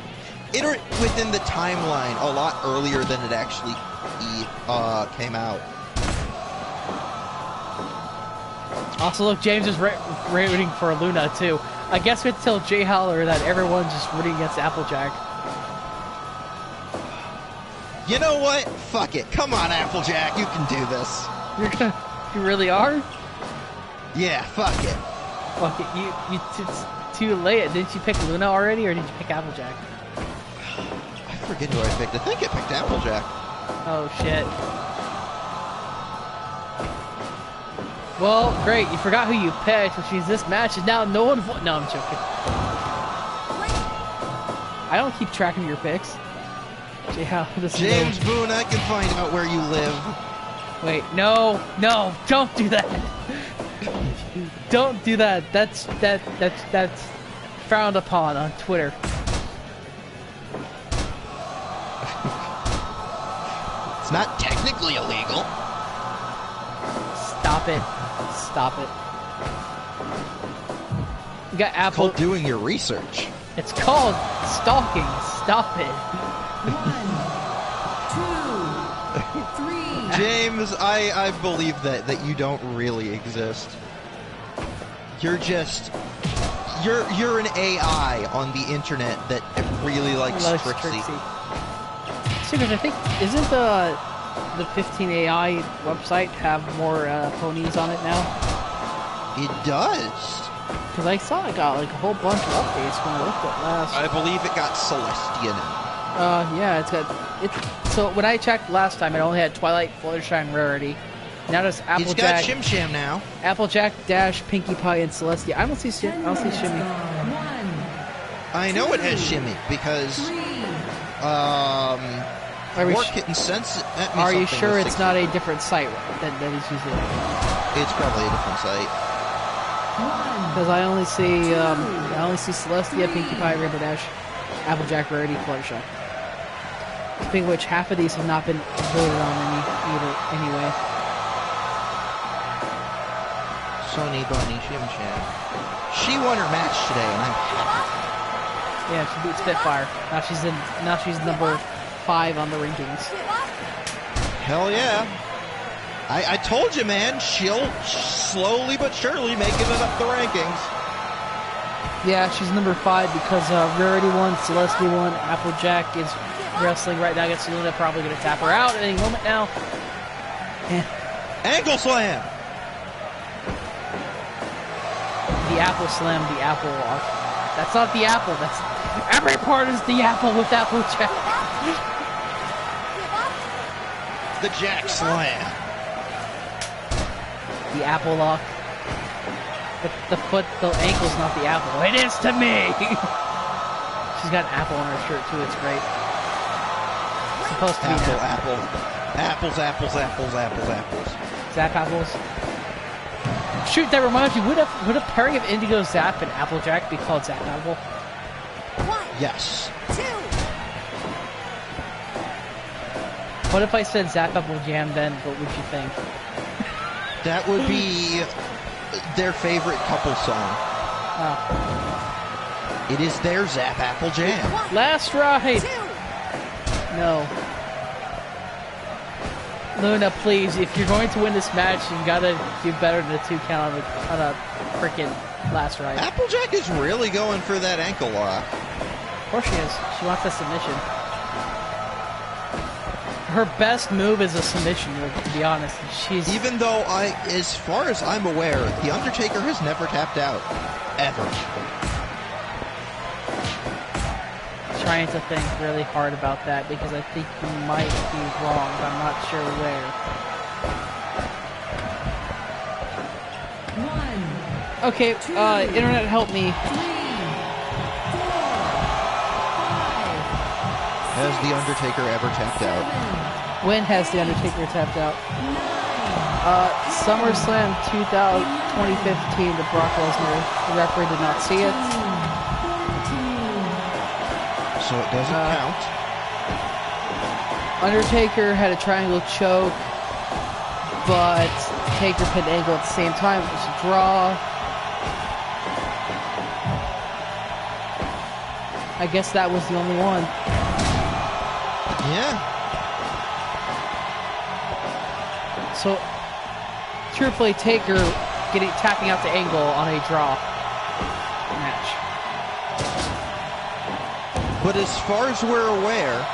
it within the timeline a lot earlier than it actually came out. Also, look, James is rooting for Luna too. I guess we have to tell Jay Howler that everyone's just rooting against Applejack. You know what? Fuck it. Come on, Applejack. You can do this. You really are? Yeah, fuck it. Fuck it. It's too late. Didn't you pick Luna already, or did you pick Applejack? I forget who I picked. I think I picked Applejack. Oh, shit. Well, great. You forgot who you picked, which means this match is now no one... No, I'm joking. I don't keep track of your picks. James Boone, I can find out where you live. Wait, no, don't do that. Don't do that. That's frowned upon on Twitter. It's not technically illegal. Stop it. Stop it. You got It's called doing your research. It's called stalking. Stop it. 1, 2, 3. James, I believe that you don't really exist. You're just you're an AI on the internet that really likes Trixie. Because I think isn't the 15 AI website have more ponies on it now? It does. Because I saw it got like a whole bunch of updates when I looked at last. I believe it got Celestia now. Yeah, it's got it. So when I checked last time, it only had Twilight, Fluttershy, Rarity. Now there's Applejack. It's got Shim now. Applejack, Dash, Pinkie Pie, and Celestia. I don't see Shimmy. I know it has Shimmy because Kitten sent me Are you something sure with it's 60. not a different site that is using it? It's probably a different site. Because I only see Celestia, Pinkie Pie, Rainbow Dash, Applejack, Rarity, Fluttershy. Speaking of which, half of these have not been voted on anyway. Sonny Bunny Shim Sham. She won her match today, and I'm happy. Yeah, she beat Spitfire. Now she's number 5 on the rankings. Hell yeah. I told you, man, she'll slowly but surely making it up the rankings. Yeah, she's number 5 because Rarity won, Celestia won, Applejack is wrestling right now against Luna, probably going to tap her out at any moment now. Ankle slam! The apple slam, the apple lock. That's not the apple, that's... Every part is the apple with Applejack. The Jack Slam. The apple lock. The ankle's not the apple. It is to me! She's got an apple on her shirt too, it's great. It's supposed to be apple. Apples. Zap apples. Shoot, that reminds me, would a pairing of Indigo Zap and Applejack be called Zap Apple? 1, Yes. 2. What if I said Zap Apple Jam then? What would you think? That would be their favorite couple song. Oh. It is their Zap Apple Jam. Last ride! 2. No. Luna, please, if you're going to win this match, you gotta do better than a 2 count on a freaking last ride. Applejack is really going for that ankle lock. Of course she is. She wants a submission. Her best move is a submission move, to be honest. She's Even though as far as I'm aware, The Undertaker has never tapped out. Ever. trying to think really hard about that because I think you might be wrong, but I'm not sure where. 1, Okay, 2, internet, help me. 3, 4, 5. Has The Undertaker ever tapped out? When has The Undertaker tapped out? SummerSlam 2015, the Brock Lesnar. The referee did not see it. 14, 13, So it doesn't count. Undertaker had a triangle choke, but Taker pinned Angle at the same time. It was a draw. I guess that was the only one. Yeah. So, Triple A Taker tapping out the Angle on a draw match. But as far as we're aware,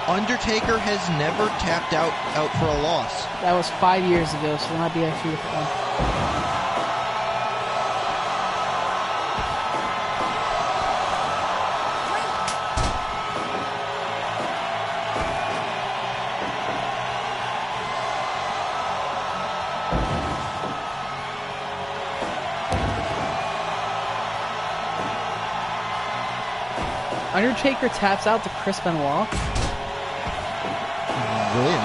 Undertaker has never tapped out for a loss. That was 5 years ago, so it might be actually a one. Undertaker taps out to Chris Benoit. Win.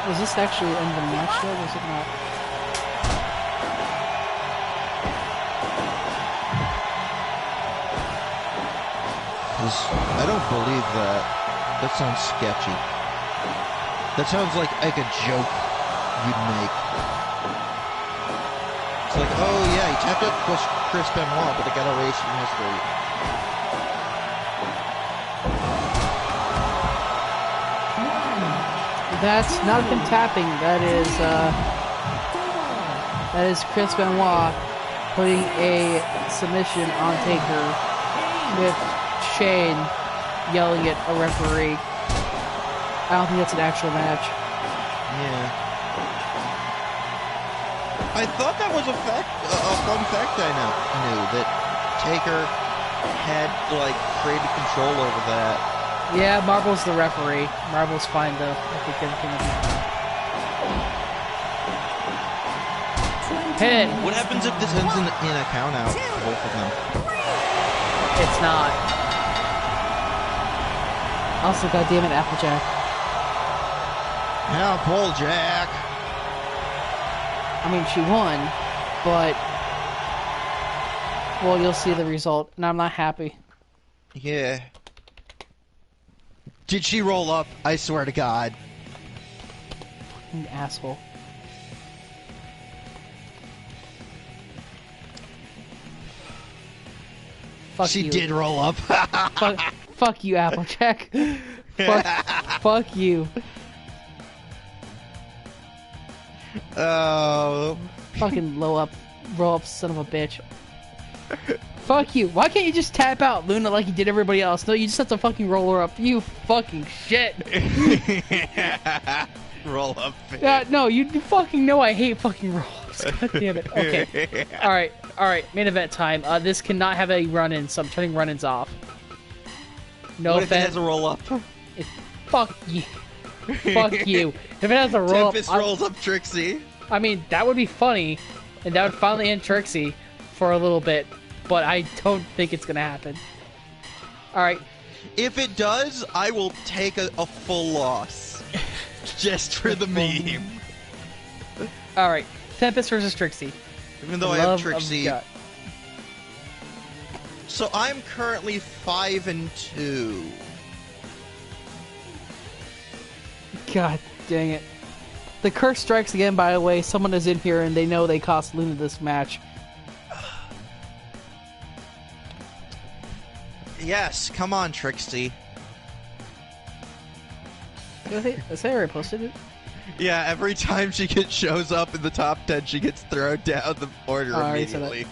Was this actually in the match though? Was it not? I don't believe that. That sounds sketchy. That sounds like a joke you'd make. It's like, oh yeah, he tapped out Chris Benoit, but it got erased from history. That's not been tapping. That is Chris Benoit putting a submission on Taker with Shane yelling at a referee. I don't think that's an actual match. Yeah. I thought that was a fun fact I knew, that Taker had, like, created control over that. Yeah, Marble's the referee. Marble's fine, though. I think everything will be fine. Hit it! What happens if this ends in a count out for both of them? It's not. Also, goddammit, Applejack. Applejack! I mean, she won, but... Well, you'll see the result, and I'm not happy. Yeah. Did she roll up? I swear to God. You asshole. Fuck she you. did roll up. Fuck you, Applejack. fuck you. Oh. Fucking roll up, son of a bitch. Fuck you. Why can't you just tap out Luna like you did everybody else? No, you just have to fucking roll her up. You fucking shit. Roll up. No, you fucking know I hate fucking roll-ups. God damn it. Okay. Alright. Main event time. This cannot have a run-in, so I'm turning run-ins off. No what if it offense. has a roll up? Fuck you. Fuck you. If it has a roll up... Tempest rolls up Trixie. I mean, that would be funny, and that would finally end Trixie for a little bit, but I don't think it's gonna happen. Alright. If it does, I will take a full loss. Just for the meme. Alright. Tempest versus Trixie. Even though I have Trixie. So I'm currently 5-2. God dang it. The curse strikes again, by the way. Someone is in here and they know they cost Luna this match. Yes, come on, Trixie. I say I already posted it? Yeah, every time she shows up in the top 10, she gets thrown down the order immediately.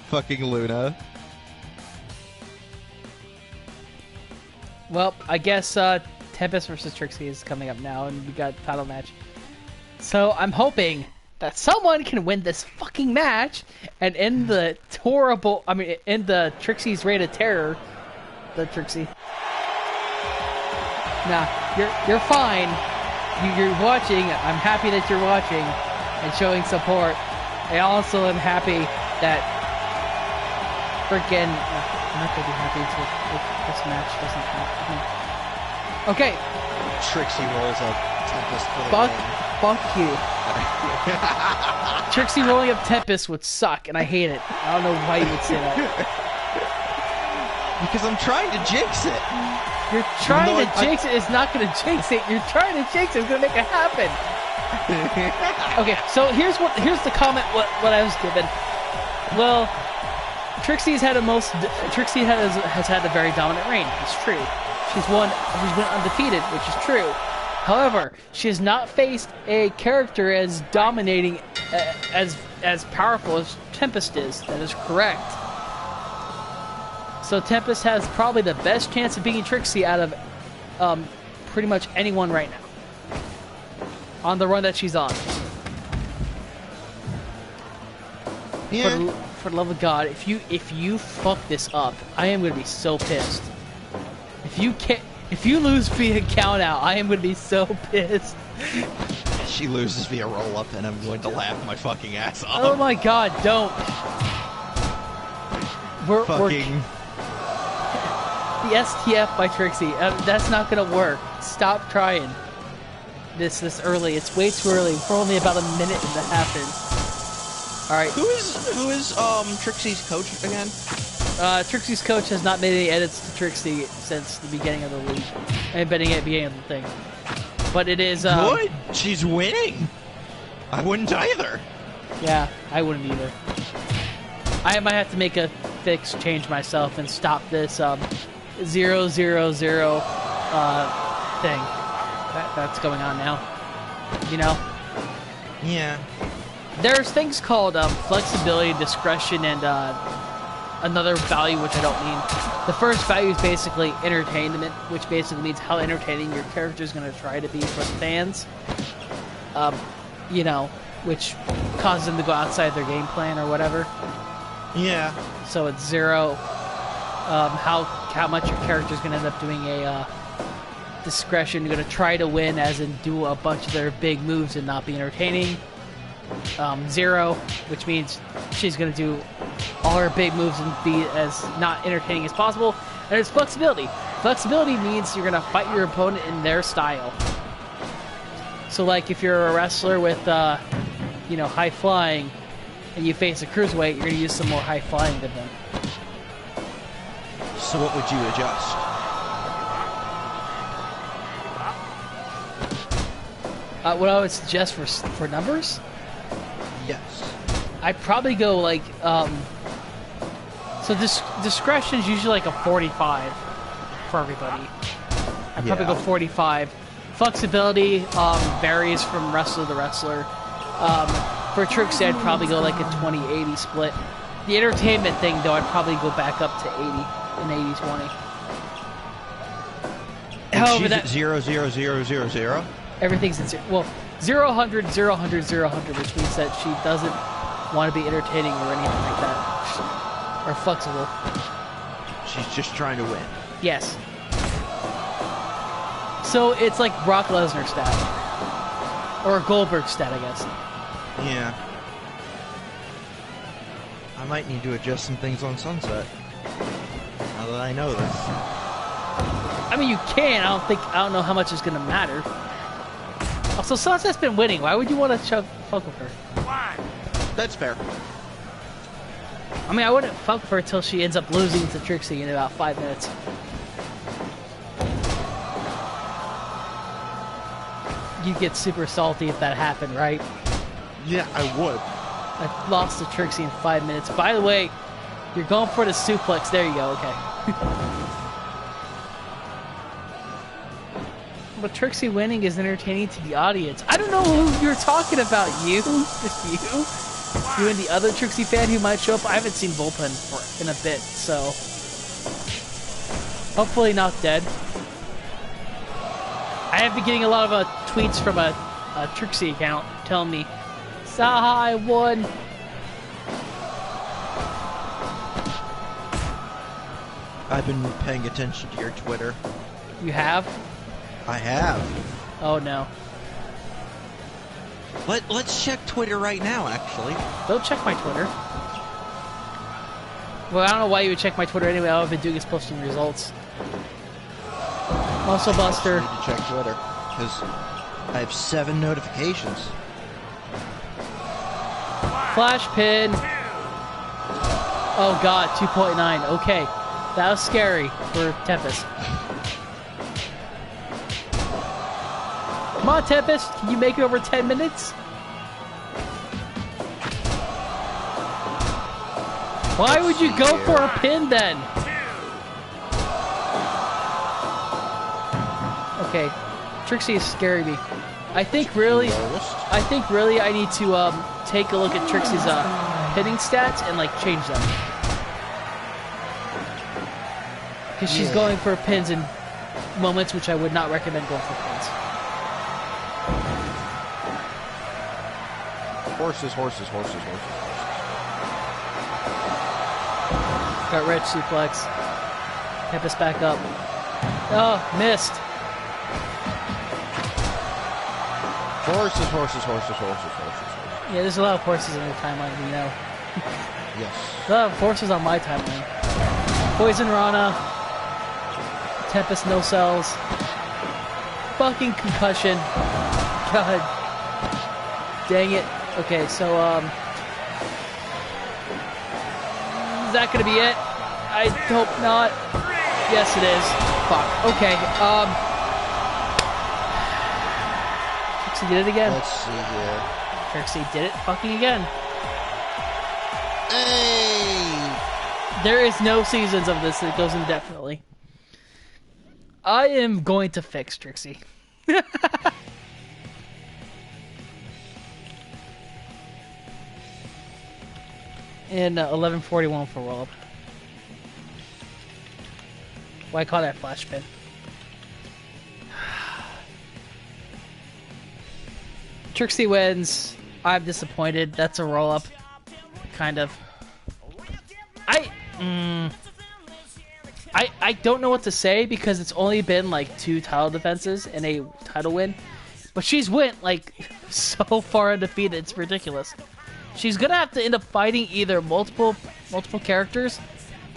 Fucking Luna. Well, I guess Tempest versus Trixie is coming up now, and we got a title match. So I'm hoping that someone can win this fucking match and end the end the Trixie's reign of terror. The Trixie. Nah, you're fine. You're watching. I'm happy that you're watching and showing support. I also am happy that freaking. I'm not gonna be happy until this match doesn't happen. Okay. Trixie rolls up. Tempest for the win. Fuck you. Trixie rolling up Tempest would suck, and I hate it. I don't know why you would say that. Because I'm trying to jinx it. You're trying to jinx it. It's not going to jinx it. You're trying to jinx it. It's going to make it happen. Okay, so here's the comment. What I was given. Well, Trixie has had a very dominant reign. It's true. She's won undefeated, which is true. However, she has not faced a character as dominating, as powerful as Tempest is. That is correct. So Tempest has probably the best chance of beating Trixie out of pretty much anyone right now on the run that she's on. Yeah. For the love of God, if you fuck this up, I am going to be so pissed. If you lose via count out, I am going to be so pissed. She loses via roll up, and I'm going to laugh my fucking ass off. Oh my God, don't. We're the STF by Trixie. That's not going to work. Stop trying. This early. It's way too early. We're only about a minute and a half in. All right. Who is Trixie's coach again? Trixie's coach has not made any edits to Trixie since the beginning of the league. And beginning of the thing. But it is... Good! She's winning! I wouldn't either. Yeah, I wouldn't either. I might have to make a fix change myself and stop this 0-0-0 thing that's going on now. You know? Yeah. There's things called flexibility, discretion, and another value which I don't mean. The first value is basically entertainment, which basically means how entertaining your character is going to try to be for the fans. You know, which causes them to go outside their game plan or whatever. Yeah. So it's 0. How much your character is going to end up doing a discretion. You're going to try to win, as in do a bunch of their big moves and not be entertaining. 0, which means she's going to do all her big moves and be as not entertaining as possible. And there's flexibility. Flexibility means you're going to fight your opponent in their style. So, like, if you're a wrestler with, you know, high flying, and you face a cruiserweight, you're going to use some more high flying than them. So what would you adjust? What I would suggest for numbers? Yes. I'd probably go like, so discretion is usually like a 45 for everybody. I'd probably go 45. Flexibility varies from wrestler to wrestler. For Trixie, I'd probably go like a 20-80 split. The entertainment thing, though, I'd probably go back up to 80, an 80-20. However, that 0, 0, 0, 0, 0. Everything's in 0. Well, 0, 100, 0, 100, 0, 100, which means that she doesn't want to be entertaining or anything like that. Or flexible. She's just trying to win. Yes. So it's like Brock Lesnar stat. Or Goldberg stat, I guess. Yeah. I might need to adjust some things on Sunset. Now that I know this. I mean, you can. I don't know how much is going to matter. Also, Sunset's been winning. Why would you want to fuck with her? That's fair. I mean, I wouldn't fuck with her until she ends up losing to Trixie in about 5 minutes. You'd get super salty if that happened, right? Yeah, I would. I lost to Trixie in 5 minutes. By the way, you're going for the suplex. There you go. Okay. But Trixie winning is entertaining to the audience. I don't know who you're talking about. You? Just you? You and the other Trixie fan who might show up? I haven't seen Bullpen in a bit, so... Hopefully not dead. I have been getting a lot of tweets from a Trixie account telling me, Saha, I won. I've been paying attention to your Twitter. You have? I have. Oh no. Let's check Twitter right now, actually. Don't check my Twitter. Well, I don't know why you would check my Twitter anyway. All I've been doing is posting results. Also, Buster. I need to check Twitter, because I have 7 notifications. Flash pin. Oh god, 2.9. Okay. That was scary for Tempest. Come on, Tempest. Can you make it over 10 minutes? Why would you go for a pin then? Okay. Trixie is scaring me. I think really I need to take a look at Trixie's hitting stats and like change them. Because she's going for pins in moments which I would not recommend going for pins. Horses. Got red suplex. Tempest back up. Oh, missed. Horses. Yeah, there's a lot of horses in your timeline, you know. Yes. A lot of horses on my timeline. Poison Rana. Tempest no cells. Fucking concussion. God. Dang it. Okay, so, is that gonna be it? I hope not. Yes, it is. Fuck. Okay, Trixie did it again. Let's see here. Trixie did it fucking again. Hey! There is no seasons of this. It goes indefinitely. I am going to fix Trixie. And 1141 for roll-up. Why call that flash pin? Trixie wins. I'm disappointed. That's a roll-up. Kind of. I don't know what to say because it's only been like 2 title defenses and a title win. But she's went like so far undefeated, it's ridiculous. She's gonna have to end up fighting either multiple characters,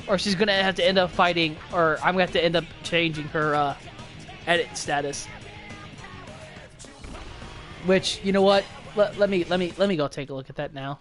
or she's gonna have to end up fighting, or I'm gonna have to end up changing her edit status. Which, you know what? Let me go take a look at that now.